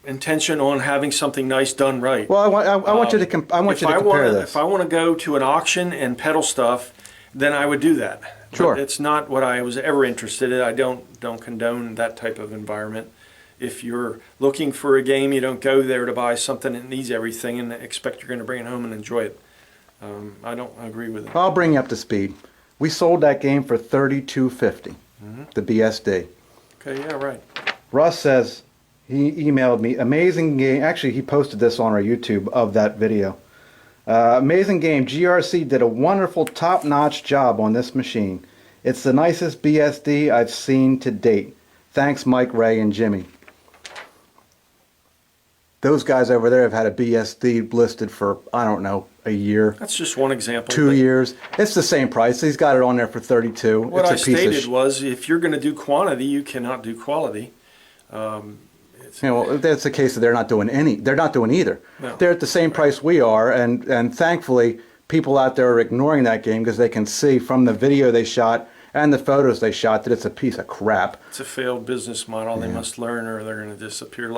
intention on having something nice done right. Well, I want you to compare this. If I want to go to an auction and peddle stuff, then I would do that. Sure. But it's not what I was ever interested in. I don't condone that type of environment. If you're looking for a game, you don't go there to buy something that needs everything and expect you're going to bring it home and enjoy it. I don't agree with it. I'll bring you up to speed. We sold that game for $32.50, the BSD. Okay, yeah, right. Russ says, he emailed me, amazing game. Actually, he posted this on our YouTube of that video. Amazing game. GRC did a wonderful, top-notch job on this machine. It's the nicest BSD I've seen to date. Thanks, Mike, Ray, and Jimmy. Those guys over there have had a BSD listed for, I don't know, a year. That's just one example. 2 years. It's the same price. He's got it on there for $32. What I stated was, if you're going to do quantity, you cannot do quality. That's the case that they're not doing any. They're not doing either. No. They're at the same price we are, and thankfully, people out there are ignoring that game because they can see from the video they shot and the photos they shot that it's a piece of crap. It's a failed business model. They must learn, or they're going to disappear.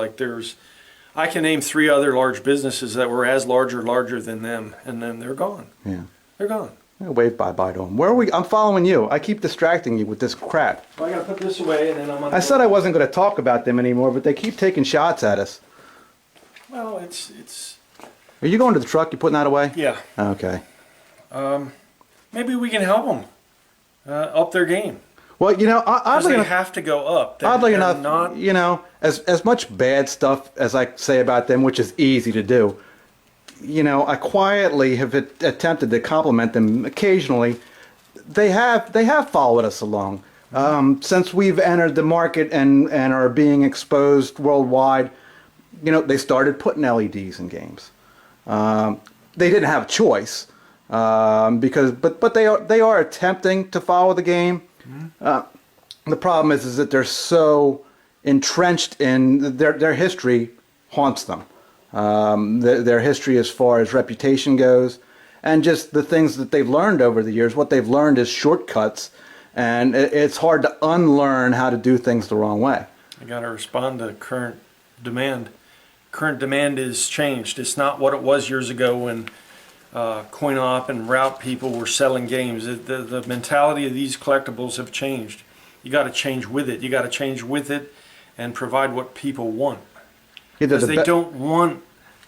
I can name 3 other large businesses that were as large or larger than them, and then they're gone. Yeah. They're gone. Wave bye-bye to them. Where are we? I'm following you. I keep distracting you with this crap. Well, I got to put this away, and then I'm on. I said I wasn't going to talk about them anymore, but they keep taking shots at us. Well, it's. Are you going to the truck? You putting that away? Yeah. Okay. Maybe we can help them up their game. Well, Oddly enough, they have to go up. Oddly enough, as much bad stuff as I say about them, which is easy to do, I quietly have attempted to compliment them occasionally. They have followed us along. Since we've entered the market and are being exposed worldwide, they started putting LEDs in games. They didn't have a choice but they are attempting to follow the game. The problem is that they're so entrenched in their history haunts them. Their history as far as reputation goes, and just the things that they've learned over the years. What they've learned is shortcuts, and it's hard to unlearn how to do things the wrong way. I got to respond to current demand. Current demand is changed. It's not what it was years ago when coin-op and route people were selling games. The mentality of these collectibles have changed. You got to change with it. You got to change with it and provide what people want. Because they don't want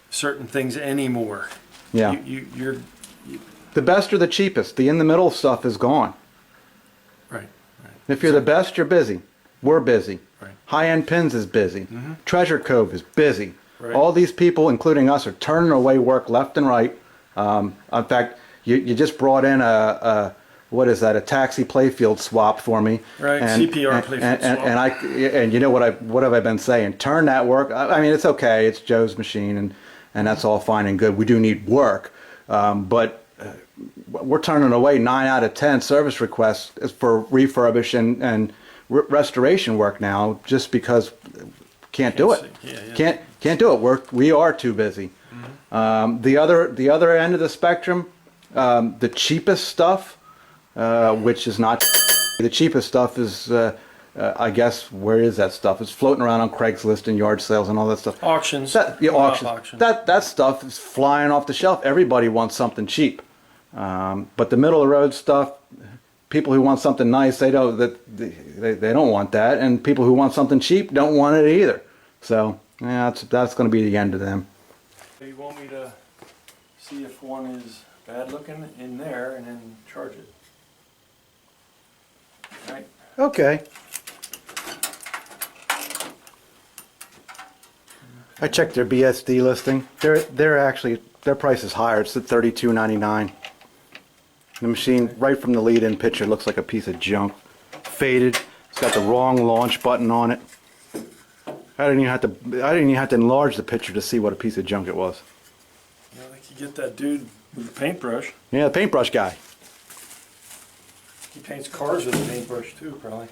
certain things anymore. Yeah. The best or the cheapest. The in-the-middle stuff is gone. Right. If you're the best, you're busy. We're busy. Right. High-end Pins is busy. Treasure Cove is busy. Right. All these people, including us, are turning away work left and right. In fact, you just brought in a taxi playfield swap for me. Right, CPR playfield swap. And you know what have I been saying? Turn that work. I mean, it's okay. It's Joe's machine, and that's all fine and good. We do need work, but we're turning away 9 out of 10 service requests for refurbish and restoration work now, just because can't do it. Can't do it. We are too busy. The other end of the spectrum, the cheapest stuff, which is not the cheapest stuff, is I guess, where is that stuff? It's floating around on Craigslist and yard sales and all that stuff. Auctions. Auctions. That stuff is flying off the shelf. Everybody wants something cheap, but the middle of the road stuff, people who want something nice, they don't want that, and people who want something cheap don't want it either. So yeah, that's going to be the end of them. You want me to see if one is bad looking in there and then charge it? Right. Okay. I checked their BSD listing. Their price is higher. It's at $32.99. The machine, right from the lead-in picture, looks like a piece of junk. Faded. It's got the wrong launch button on it. I didn't even have to enlarge the picture to see what a piece of junk it was. I think you get that dude with the paintbrush. Yeah, the paintbrush guy. He paints cars with a paintbrush too, probably.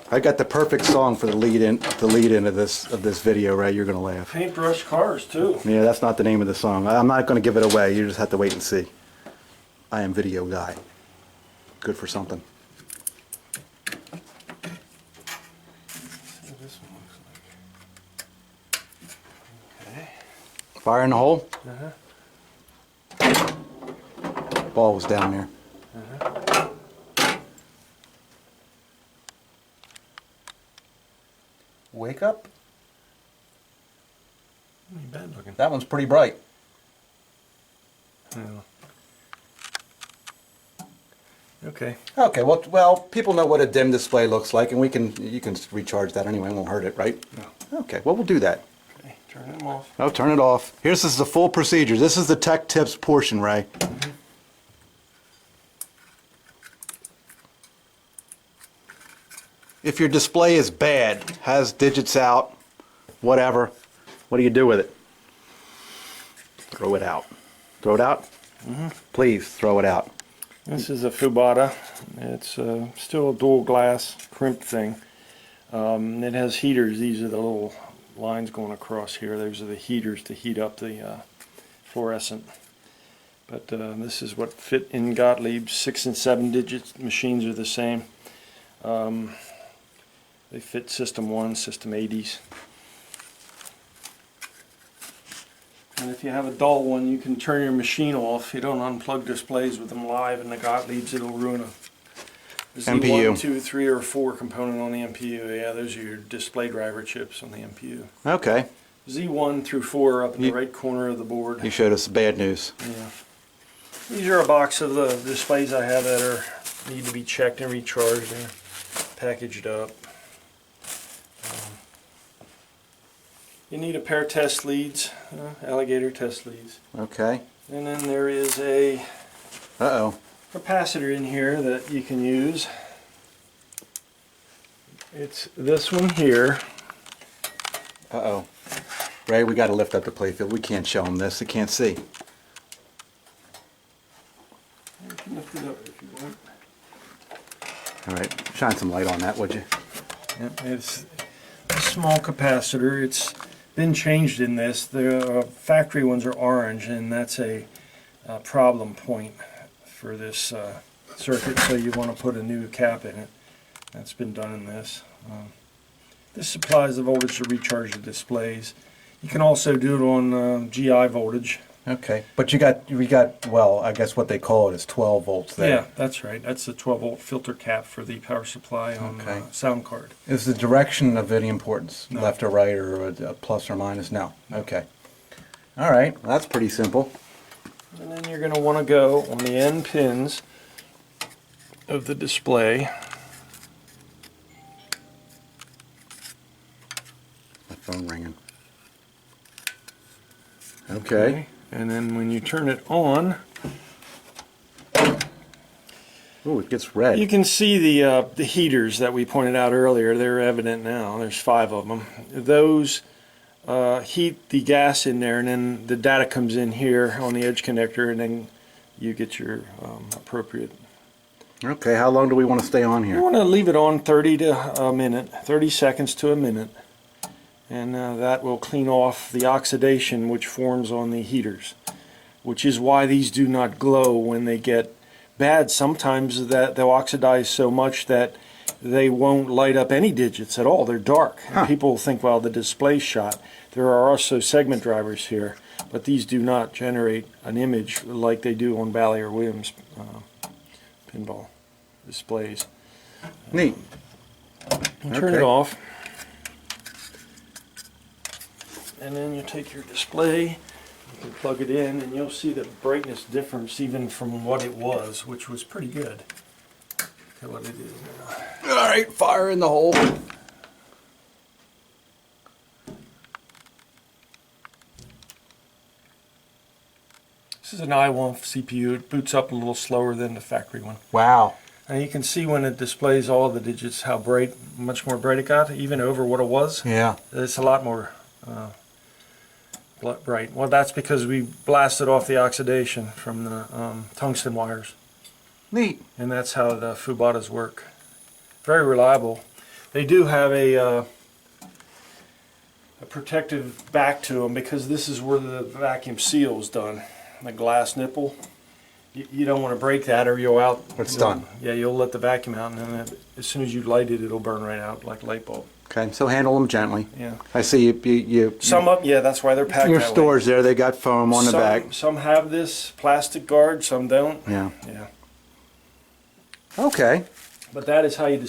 I got the perfect song for the lead in of this video, Ray. You're gonna laugh. Paintbrush cars too. Yeah, that's not the name of the song. I'm not gonna give it away. You just have to wait and see. I am video guy. Good for something. See what this one looks like. Okay. Fire in the hole. Uh-huh. Ball was down there. Uh-huh. Wake up. Ain't bad looking. That one's pretty bright. Yeah. Okay. Okay, well, people know what a dim display looks like, and you can recharge that anyway. It won't hurt it, right? No. Okay, well, we'll do that. Okay. Turn them off. Oh, turn it off. This is the full procedure. This is the tech tips portion, Ray. Mm-hmm. If your display is bad, has digits out, whatever, what do you do with it? Throw it out. Throw it out? Mm-hmm. Please, throw it out. This is a Fubata. It's still a dual glass crimp thing. It has heaters. These are the little lines going across here. Those are the heaters to heat up the fluorescent. But this is what fit in Gottlieb's 6 and 7 digit machines are the same. They fit System 1, System 80s. And if you have a dull one, you can turn your machine off. You don't unplug displays with them live in the Gottliebs, it'll ruin a MPU. Z1, 2, 3, or 4 component on the MPU. Yeah, those are your display driver chips on the MPU. Okay. Z1 through 4 up in the right corner of the board. You showed us the bad news. Yeah. These are a box of the displays I have that need to be checked and recharged. They're packaged up. You need a pair of test leads, alligator test leads. Okay. And then there is a Uh-oh. capacitor in here that you can use. It's this one here. Uh-oh. Ray, we got to lift up the playfield. We can't show them this. They can't see. You can lift it up if you want. All right. Shine some light on that, would you? Yep, it's a small capacitor. It's been changed in this. The factory ones are orange, and that's a problem point for this circuit, so you want to put a new cap in it. That's been done in this. This supplies the voltage to recharge the displays. You can also do it on GI voltage. Okay. But we got, well, I guess what they call it is 12 volts there. Yeah, that's right. That's the 12-volt filter cap for the power supply on Okay. sound card. Is the direction of any importance? No. Left or right, or a plus or minus? No. Okay. All right. Well, that's pretty simple. And then you're going to want to go on the end pins of the display. My phone ringing. Okay. And then when you turn it on, Ooh, it gets red. you can see the heaters that we pointed out earlier. They're evident now. There's 5 of them. Those heat the gas in there, and then the data comes in here on the edge connector, and then you get your appropriate. Okay, how long do we want to stay on You here? want to leave it on 30 to a minute, 30 seconds to a minute. And that will clean off the oxidation which forms on the heaters, which is why these do not glow when they get bad. Sometimes that they'll oxidize so much that they won't light up any digits at all. They're dark. Huh. And people think, well, the display's shot. There are also segment drivers here, but these do not generate an image like they do on Bally or Williams pinball displays. Neat. You turn it off. And then you take your display, you can plug it in, and you'll see the brightness difference even from what it was, which was pretty good, to what it is now. All right, fire in the hole. This is an i1 CPU. It boots up a little slower than the factory one. Wow. And you can see when it displays all the digits how bright, much more bright it got, even over what it was. Yeah. It's a lot more bright. Well, that's because we blasted off the oxidation from the tungsten wires. Neat. And that's how the Fubatas work. Very reliable. They do have a protective back to them because this is where the vacuum seal is done. The glass nipple. You don't want to break that or you'll out. It's done. Yeah, you'll let the vacuum out, and then as soon as you light it, it'll burn right out like a light bulb. Okay, so handle them gently. Yeah. I see you Some up, yeah, that's why they're packed your that way. stores there, they got foam on the back. Some have this plastic guard, some don't. Yeah. Yeah. Okay. But that is how you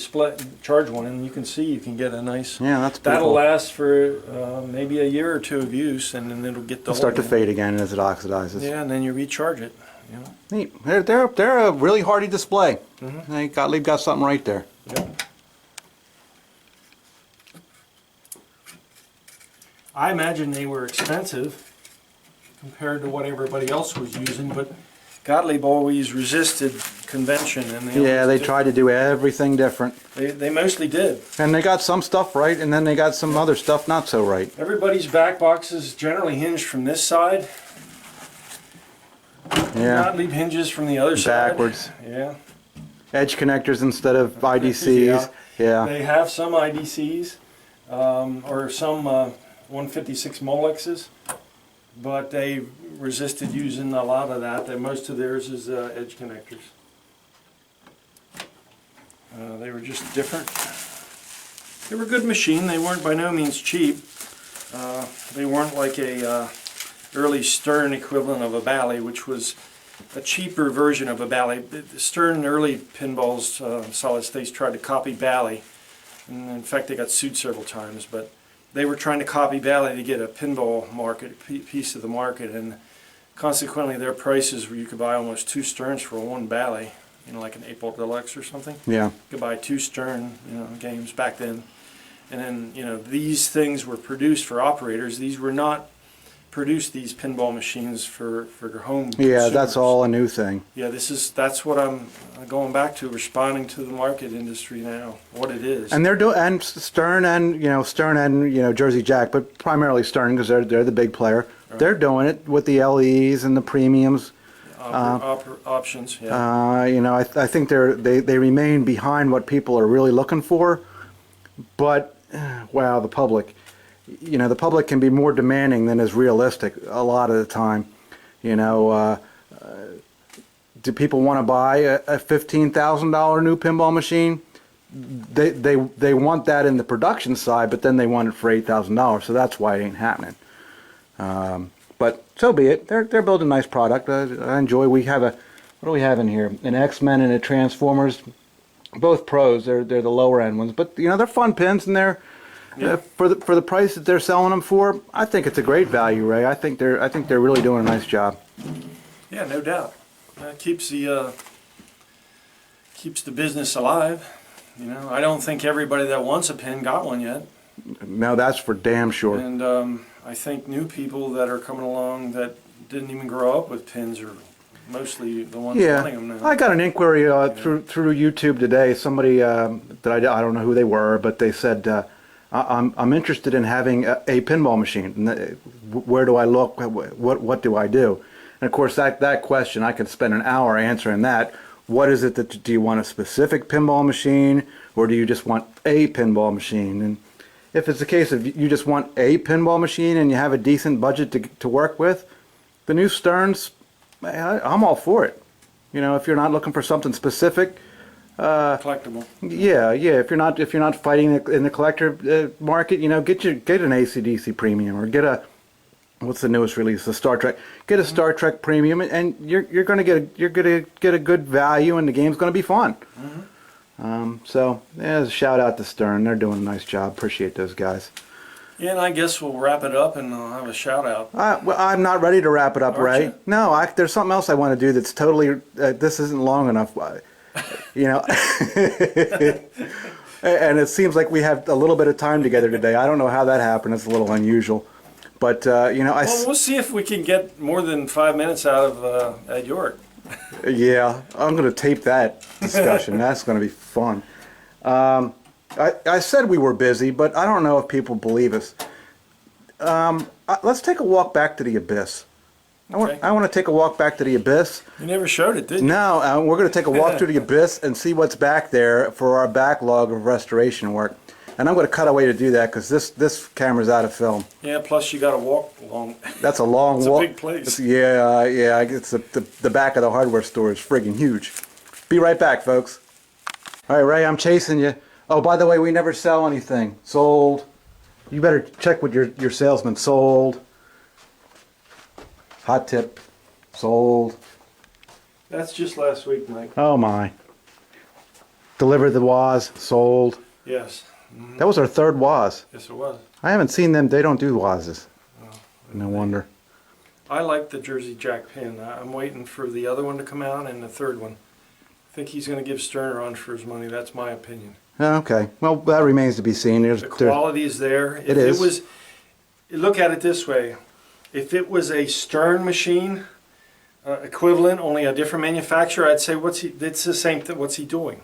charge one, and you can see you can get a nice. Yeah, that's pretty that'll cool. last for maybe a year or two of use, and then it'll get the It'll start to hole. fade again as it oxidizes. Yeah, and then you recharge it. You know. Neat. They're a really hardy display. Hey, Gottlieb got something right there. Yep. I imagine they were expensive compared to what everybody else was using, but Gottlieb always resisted convention, and They tried to do everything different. They mostly did. And they got some stuff right, and then they got some other stuff not so right. Everybody's back box is generally hinged from this side. Yeah. Gottlieb hinges from the other side. Backwards. Yeah. Edge connectors instead of IDCs. Yeah. They have some IDCs or some 156 Molexes, but they resisted using a lot of that. Most of theirs is edge connectors. They were just different. They were a good machine. They weren't by no means cheap. They weren't like a early Stern equivalent of a Bally, which was a cheaper version of a Bally. The Stern early pinballs, solid states, tried to copy Bally, and in fact they got sued several times. But they were trying to copy Bally to get a pinball market piece of the market, and consequently their prices were you could buy almost 2 Sterns for one Bally, like an 8-Ball Deluxe or something. Yeah. You could buy 2 Stern, games back then, and then these things were produced for operators. These were not produced, these pinball machines for home. Yeah, that's consumers. all a new thing. Yeah, that's what I'm going back to, responding to the market industry now, what it is. And they're doing, and Stern and Jersey Jack, but primarily Stern because they're the big player. Right. They're doing it with the LEs and the premiums. Options, yeah. I think they remain behind what people are really looking for, but wow, the public. The public can be more demanding than is realistic a lot of the time. Do people want to buy a $15,000 new pinball machine? They want that in the production side, but then they want it for $8,000, so that's why it ain't happening. But so be it. They're building a nice product. I enjoy. We have what do we have in here? An X-Men and a Transformers. Both pros. They're the lower end ones, but they're fun pins, and they're for the price that they're selling them for. I think it's a great value, Ray. I think they're really doing a nice job. Yeah, no doubt. Keeps the business alive. I don't think everybody that wants a pin got one yet. No, that's for damn sure. And I think new people that are coming along that didn't even grow up with pins are mostly the ones wanting them now. I got an inquiry through YouTube today. Somebody that I don't know who they were, but they said, I'm interested in having a pinball machine. Where do I look? What do I do? And of course, that question, I could spend an hour answering that. What is it that do you want, a specific pinball machine, or do you just want a pinball machine? And if it's the case of you just want a pinball machine and you have a decent budget to work with, the new Sterns, I'm all for it. If you're not looking for something specific, Collectible. Yeah. If you're not fighting in the collector market, get an AC/DC premium or get a, what's the newest release? The Star Trek. Get a Star Trek premium, and you're gonna get a good value, and the game's gonna be fun. So yeah, a shout out to Stern. They're doing a nice job. Appreciate those guys. Yeah, and I guess we'll wrap it up, and I'll have a shout out. Well, I'm not ready to wrap it up, Aren't Ray. you? No, there's something else I want to do that's totally. This isn't long enough. And it seems like we have a little bit of time together today. I don't know how that happened. It's a little unusual, but Well, we'll see if we can get more than 5 minutes out of Ed York. Yeah, I'm going to tape that discussion. That's going to be fun. I said we were busy, but I don't know if people believe us. Let's take a walk back to the abyss. Okay. I want to take a walk back to the Abyss. You never showed it, did you? No, we're going to take a walk through the Abyss and see what's back there for our backlog of restoration work. And I'm going to cut away to do that because this camera's out of film. Yeah, plus you got to walk long. That's a long walk. It's a big place. Yeah. It's the back of the hardware store is friggin' huge. Be right back, folks. All right, Ray, I'm chasing you. Oh, by the way, we never sell anything. Sold. You better check with your salesman. Sold. Hot tip. Sold. That's just last week, Mike. Oh my. Delivered the WAS. Sold. Yes. That was our third WAS. Yes, it was. I haven't seen them. They don't do WASs. No wonder. I like the Jersey Jack pin. I'm waiting for the other one to come out and the third one. I think he's going to give Stern a run for his money. That's my opinion. Okay. Well, that remains to be seen. The quality is there. If it is. It was, look at it this way. If it was a Stern machine equivalent, only a different manufacturer, I'd say it's the same thing. What's he doing?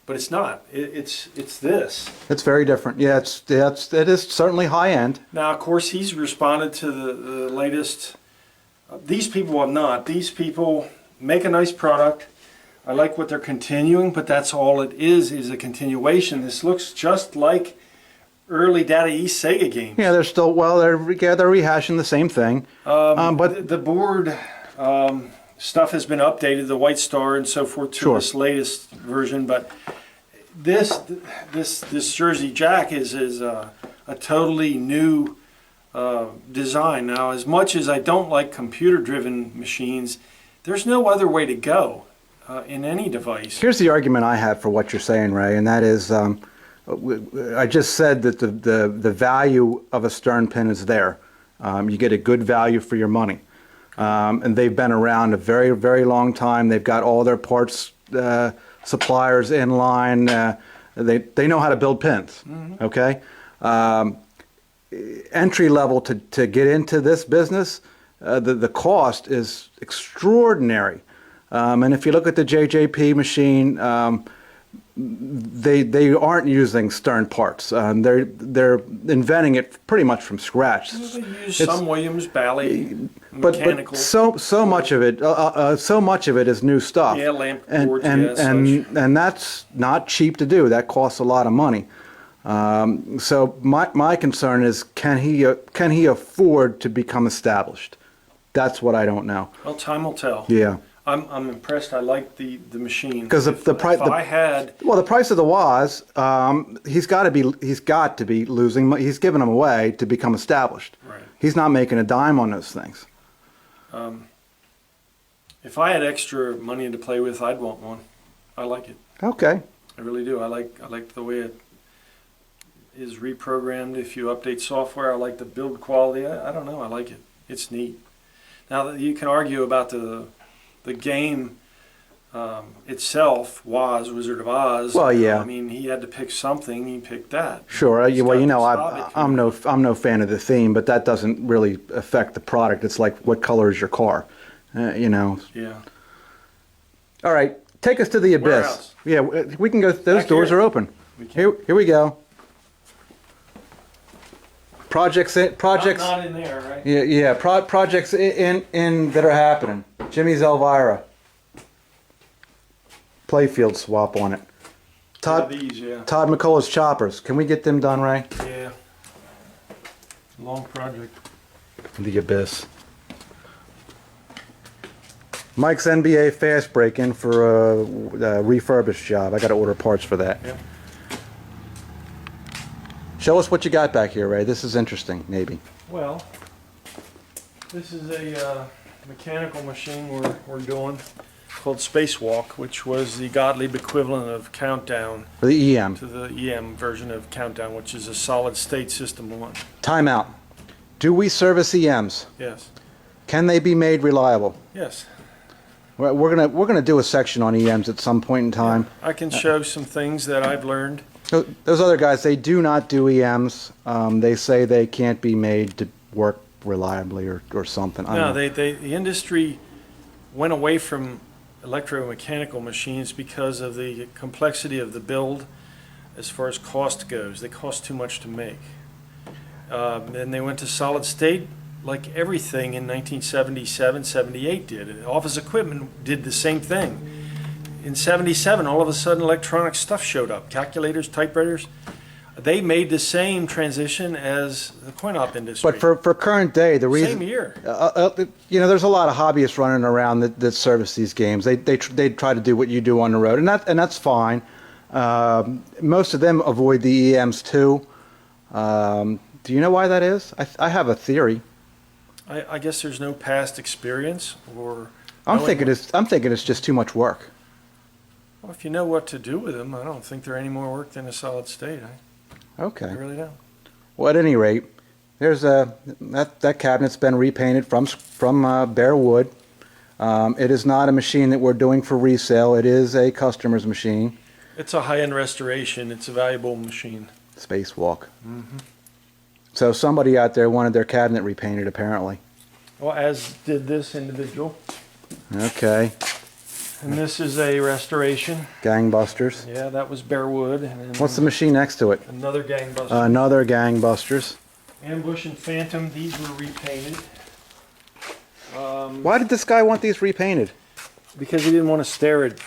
But it's not. It's this. It's very different. Yeah, it is certainly high end. Now, of course, he's responded to the latest. These people have not. These people make a nice product. I like what they're continuing, but that's all it is a continuation. This looks just like early Data East Sega games. Yeah, they're still they're rehashing the same thing. But the board stuff has been updated, the White Star and so forth to this latest version. But this Jersey Jack is a totally new design. Now, as much as I don't like computer-driven machines, there's no other way to go in any device. Here's the argument I have for what you're saying, Ray, and that is, I just said that the value of a Stern pin is there. You get a good value for your money. And they've been around a very, very long time. They've got all their parts suppliers in line. They know how to build pins. Okay, entry level to get into this business, the cost is extraordinary. And if you look at the JJP machine, they aren't using Stern parts. They're inventing it pretty much from scratch. They use some Williams, Bally, but mechanical. so much of it is new stuff. Yeah, lamp and boards, and that's not cheap to do. That costs a lot of money. So my concern is, can he afford to become established? That's what I don't know. Well, time will tell. Yeah. I'm impressed. I like the machine. Because the price. The price of the WAS, he's got to be losing. He's giving them away to become established. Right. He's not making a dime on those things. If I had extra money to play with, I'd want one. I like it. Okay. I really do. I like the way it is reprogrammed. If you update software, I like the build quality. I don't know. I like it. It's neat. Now, you can argue about the game itself, Wizard of Oz. Well, yeah. I mean, he had to pick something. He picked that. Sure. I'm no fan of the theme, but that doesn't really affect the product. It's like, what color is your car? Yeah. All right. Take us to the Abyss. Warehouse. Yeah, we can go. Those Back doors here. are open. Here we go. Projects. Not in there, right? Yeah. Projects in that are happening. Jimmy's Elvira. Playfield swap on it. Todd McCullough's choppers. Can we get them done, Ray? Yeah. Long project. The Abyss. Mike's NBA fast break in for a refurbished job. I got to order parts for that. Yeah. Show us what you got back here, Ray. This is interesting, maybe. Well, this is a mechanical machine we're doing called Spacewalk, which was the Gottlieb equivalent of Countdown. For the EM. To the EM version of Countdown, which is a solid state system one. Time out. Do we service EMs? Yes. Can they be made reliable? Yes. We're gonna do a section on EMs at some point in time. I can show some things that I've learned. Those other guys, they do not do EMs. They say they can't be made to work reliably or something. No, the industry went away from electromechanical machines because of the complexity of the build as far as cost goes. They cost too much to make. Then they went to solid state like everything in 1977, 78 did. Office equipment did the same thing. In 77, all of a sudden electronic stuff showed up. Calculators, typewriters. They made the same transition as the coin-op industry. But for current day, the reason... Same year. You know, there's a lot of hobbyists running around that service these games. They try to do what you do on the road, and that's fine. Most of them avoid the EMs too. Do you know why that is? I have a theory. I guess there's no past experience, or... I'm thinking it's just too much work. Well, if you know what to do with them, I don't think they're any more work than a solid state. Okay. I really don't. Well, at any rate, there's that cabinet's been repainted from bare wood. It is not a machine that we're doing for resale. It is a customer's machine. It's a high-end restoration. It's a valuable machine. Spacewalk. So somebody out there wanted their cabinet repainted, apparently. Well, as did this individual. Okay. And this is a restoration. Gangbusters. Yeah, that was bare wood. And What's the machine next to it? Another gangbuster. Another Gangbusters. Ambush and Phantom. These were repainted. Why did this guy want these repainted? Because he didn't want to stare at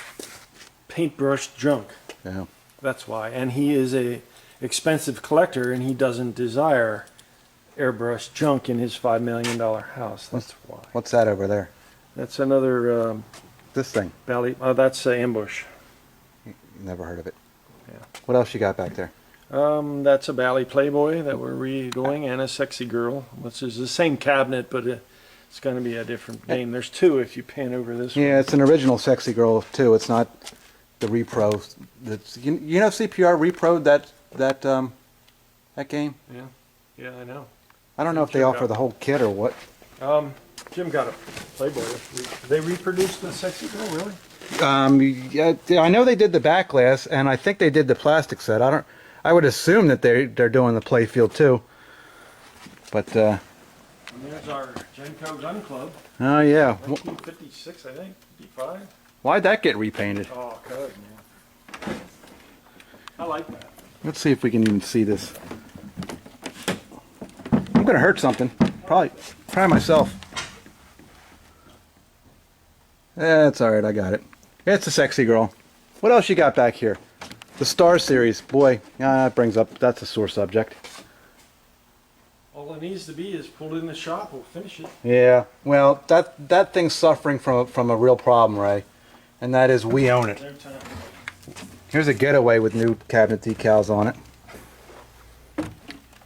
paintbrush junk. Yeah. That's why. And he is a expensive collector, and he doesn't desire airbrush junk in his $5 million house. That's why. What's that over there? That's another This thing. Bally. Oh, that's Ambush. Never heard of it. Yeah. What else you got back there? That's a Bally Playboy that we're redoing, and a Sexy Girl, which is the same cabinet, but it's going to be a different game. There's two if you pan over this one. Yeah, it's an original Sexy Girl too. It's not the repro. That's you know CPR reproed that game. Yeah, yeah, I know. I don't know if they offer the whole kit or what. Jim got a Playboy. They reproduced the Sexy Girl, really? Yeah, I know they did the back glass, and I think they did the plastic set. I would assume that they're doing the playfield too. But And there's our Genco Gun Club. oh yeah, 1956, I think. 55. why'd that get repainted? Oh, good, man. I like that. Let's see if we can even see this. I'm gonna hurt something. Probably myself. That's all right. I got it. It's a Sexy Girl. What else you got back here? The Star Series. Boy, that brings up. That's a sore subject. All it needs to be is pulled in the shop. We'll finish it. Yeah. Well, that thing's suffering from a real problem, Ray, and that is we own it. No time. Here's a getaway with new cabinet decals on it.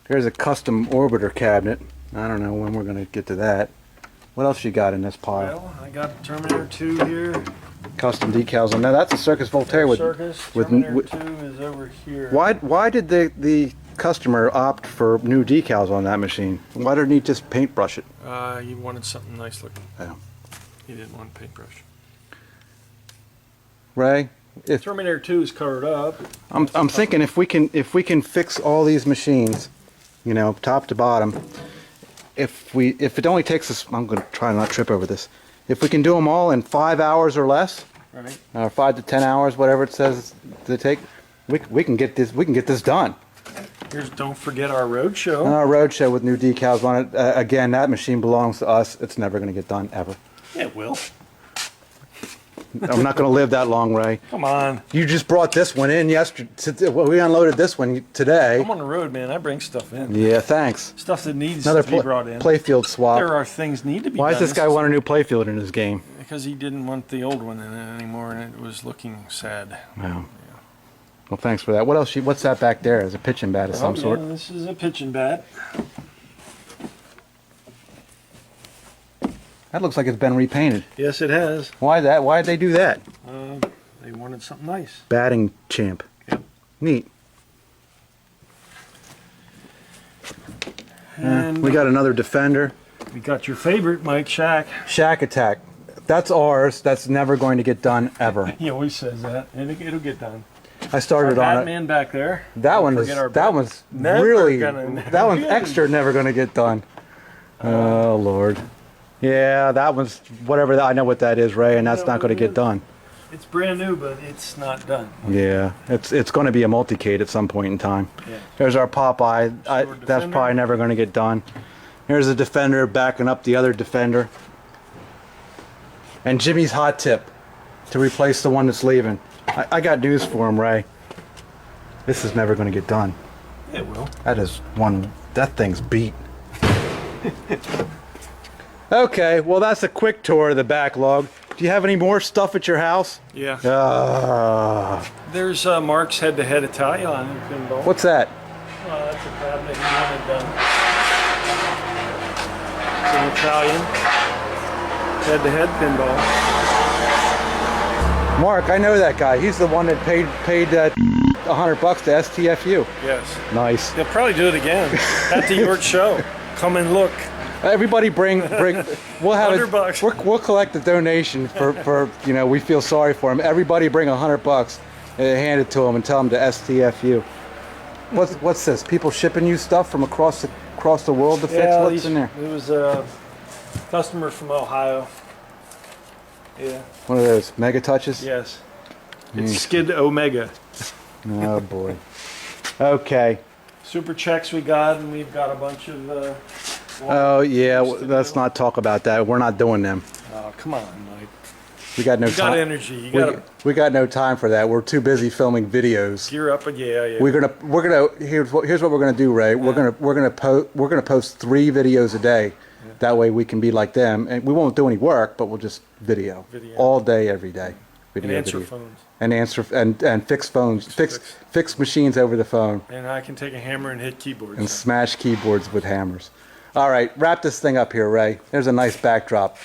Here's a custom orbiter cabinet. I don't know when we're going to get to that. What else you got in this pile? Well, I got Terminator 2 here. Custom decals on there. That's a Circus Voltaire with. Circus. with- Terminator with- 2 is over here. Why did the customer opt for new decals on that machine? Why didn't he just paintbrush it? He wanted something nice looking. Yeah. He didn't want a paintbrush. Ray, if Terminator 2 is covered up. I'm thinking if we can fix all these machines, you know, top to bottom. If it only takes us, I'm going to try not to trip over this. If we can do them all in 5 hours or less, Right. 5 to 10 hours, whatever it says to take, we can get this done. Don't forget our road show. Roadshow with new decals on it. Again, that machine belongs to us. It's never going to get done ever. It will. I'm not going to live that long, Ray. Come on. You just brought this one in yesterday. Well, we unloaded this one today. I'm on the road, man. I bring stuff in. Yeah, thanks. Stuff that needs Another to be brought in. playfield swap. There are things need to be Why done. does this guy want a new playfield in his game? Because he didn't want the old one in it anymore, and it was looking sad. Wow. Well, thanks for that. What else? What's that back there? Is a pitching bat of some sort? Yeah, this is a pitching bat. That looks like it's been repainted. Yes, it has. Why that? Why did they do that? They wanted something nice. Batting champ. Yep. Neat. And We got another Defender. we got your favorite, Mike Shack. Shack Attack. That's ours. That's never going to get done ever. He always says that, and it'll get done. I started Our on it. Batman back there. That one is. forget our That one's Never really. gonna- That one's extra. Never going to get done. Oh Lord. Yeah, that one's whatever. I know what that is, Ray, and that's not going to get done. It's brand new, but it's not done. Yeah, it's going to be a multi-cade at some point in time. Yeah. There's our Popeye. Sword That's Defender. probably never going to get done. Here's a Defender backing up the other Defender. And Jimmy's hot tip to replace the one that's leaving. I got news for him, Ray. This is never going to get done. It will. That thing's beat. Okay, well that's a quick tour of the backlog. Do you have any more stuff at your house? Yeah. There's There's Mark's head-to-head Italian pinball. what's that? That's a cabinet he wanted done. It's an Italian head-to-head pinball. Mark, I know that guy. He's the one that paid $100 to STFU. Yes. Nice. He'll probably do it again at the York show. Come and look. Everybody bring. We'll have $100. We'll collect a donation for we feel sorry for him. Everybody bring $100 and hand it to him and tell him to STFU. What's this? People shipping you stuff from across the world to fix? What's in there? It was a customer from Ohio. Yeah. One of those mega touches? Yes. It's Skid Omega. Oh boy. Okay. Super checks we got, and we've got a bunch of. Oh yeah. Let's not talk about that. We're not doing them. Oh, come on, Mike. We got no You got time. energy. You got to We got no time for that. We're too busy filming videos. gear up. Yeah. We're gonna here's what we're gonna do, Ray. We're gonna post 3 videos a day. That way we can be like them, and we won't do any work, but we'll just video. all day, every day. And answer phones. And fix phones, fix machines over the phone, And I can take a hammer and hit keyboards. and smash keyboards with hammers. All right, wrap this thing up here, Ray. There's a nice backdrop.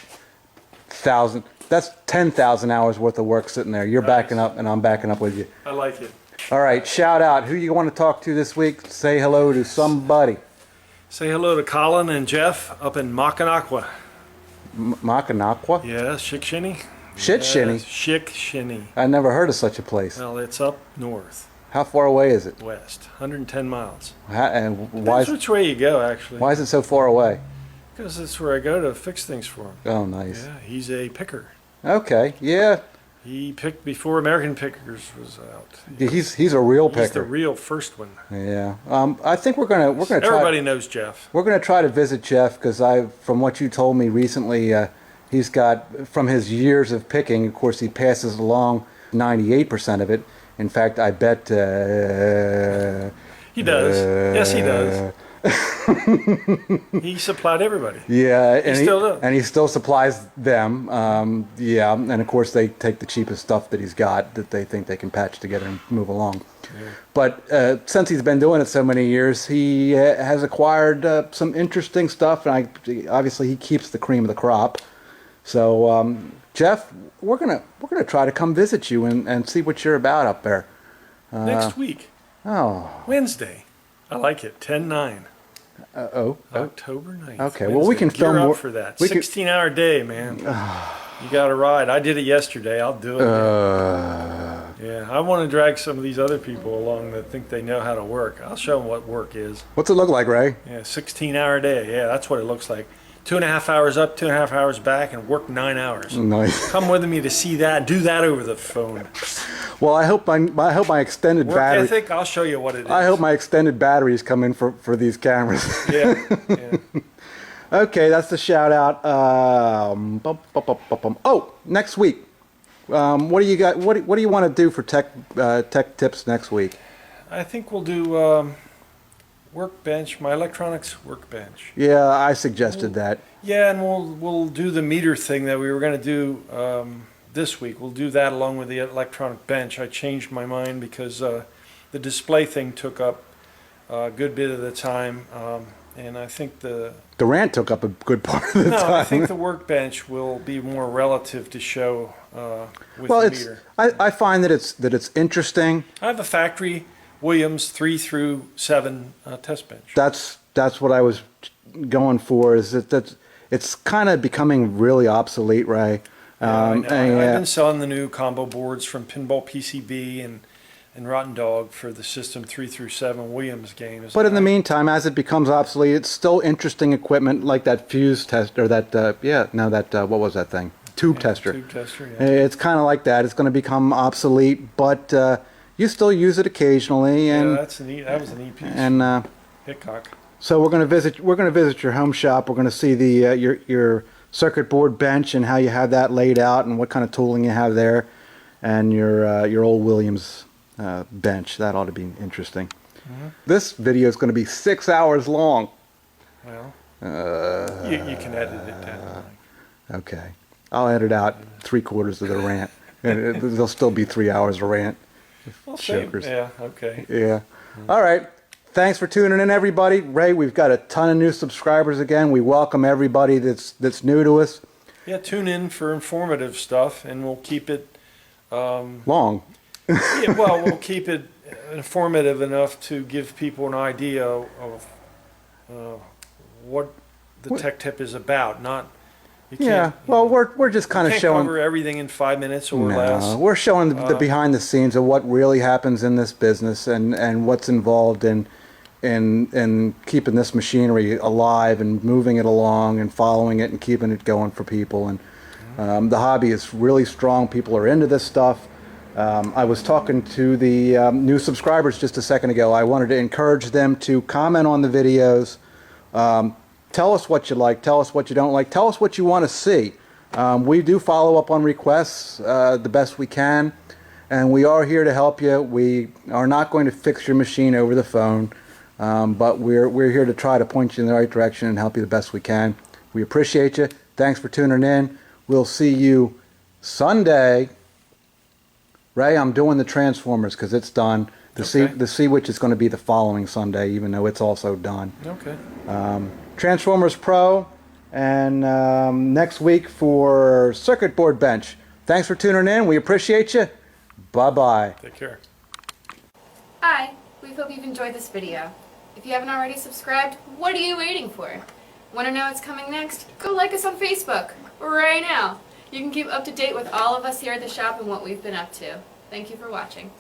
That's 10,000 hours worth of work sitting there. You're backing up, and I'm backing up with you. I like it. All right, shout out. Who you want to talk to this week? Say hello to somebody. Say hello to Colin and Jeff up in Mackinac. Mackinac? Yeah, Shikshinny. Shit shinny. Shikshinny. I never heard of such a place. Well, it's up north, How far away is it? west, 110 miles. And That's which way you go, actually. why is it so far away? Because that's where I go to fix things for him. Oh, nice. Yeah, he's a picker. Okay, yeah. He picked before American Pickers was out. He's a real He's the picker. real first one. Yeah. I think we're gonna try. Everybody knows Jeff. We're gonna try to visit Jeff because from what you told me recently, he's got from his years of picking. Of course, he passes along 98% of it. In fact, I bet. He does. Yes, he does. He supplied everybody. Yeah, and still does. And he still supplies them. Yeah, and of course they take the cheapest stuff that he's got that they think they can patch together and move along. Yeah. But since he's been doing it so many years, he has acquired some interesting stuff, and obviously he keeps the cream of the crop. So Jeff, we're gonna try to come visit you and see what you're about up there. Next week. Oh. Wednesday. I like it. 10/9. October 9th. Okay, well we can Gear film up more for that. 16-hour day, man. You got to ride. I did it yesterday. I'll do it. Yeah, I want to drag some of these other people along that think they know how to work. I'll show them what work is. What's it look like, Ray? Yeah, 16-hour day. Yeah, that's what it looks like. 2.5 hours up, 2.5 hours back, and work 9 hours. Nice. Come with me to see that. Do that over the phone. Well, I hope my extended Work battery. ethic. I'll show you what it is. I hope my extended batteries come in for these cameras. Yeah. Okay, that's the shout out. Oh, next week. What do you got? What do you want to do for tech tips next week? I think we'll do workbench, my electronics workbench. Yeah, I suggested that. Yeah, and we'll do the meter thing that we were going to do this week. We'll do that along with the electronic bench. I changed my mind because the display thing took up a good bit of the time, and I think the rant took up a good part of the time. I think the workbench will be more relative to show with well, the it's meter. I find that it's interesting. I have a factory Williams 3 through 7 test bench. That's what I was going for. Is that it's kind of becoming really obsolete, Ray. I've been selling the new combo boards from Pinball PCB and Rotten Dog for the system 3 through 7 Williams games. But in the meantime, as it becomes obsolete, it's still interesting equipment like that fuse test or that what was that thing? Tube tester. Tube tester. Yeah. It's kind of like that. It's going to become obsolete, but you still use it occasionally. And that's neat. That was a neat piece. And Hickok. So we're going to visit your home shop. We're going to see the your circuit board bench and how you have that laid out and what kind of tooling you have there, and your old Williams bench. That ought to be interesting. This video is going to be 6 hours long. Well, you can edit it down. Okay, I'll edit out 3/4 of the rant, and there'll still be 3 hours of rant. Well, same. Chokers. Yeah. Okay. Yeah. All right. Thanks for tuning in, everybody. Ray, we've got a ton of new subscribers again. We welcome everybody that's new to us. Yeah. Tune in for informative stuff, and we'll keep it Long. Yeah, well, we'll keep it informative enough to give people an idea of what the tech tip is about. Not you can't, Yeah. Well, we're just kind of can't showing. cover everything in 5 minutes or No, less. we're showing the behind the scenes of what really happens in this business and what's involved in keeping this machinery alive and moving it along and following it and keeping it going for people. And the hobby is really strong. People are into this stuff. I was talking to the new subscribers just a second ago. I wanted to encourage them to comment on the videos. Tell us what you like. Tell us what you don't like. Tell us what you want to see. We do follow up on requests the best we can, and we are here to help you. We are not going to fix your machine over the phone, but we're here to try to point you in the right direction and help you the best we can. We appreciate you. Thanks for tuning in. We'll see you Sunday. Ray, I'm doing the Transformers because it's done. The Sea Witch is going to be the following Sunday, even though it's also done. Okay. Transformers Pro, and next week for Circuit Board Bench. Thanks for tuning in. We appreciate you. Bye-bye. Take care. Hi, we hope you've enjoyed this video. If you haven't already subscribed, what are you waiting for? Want to know what's coming next? Go like us on Facebook right now. You can keep up to date with all of us here at the shop and what we've been up to. Thank you for watching.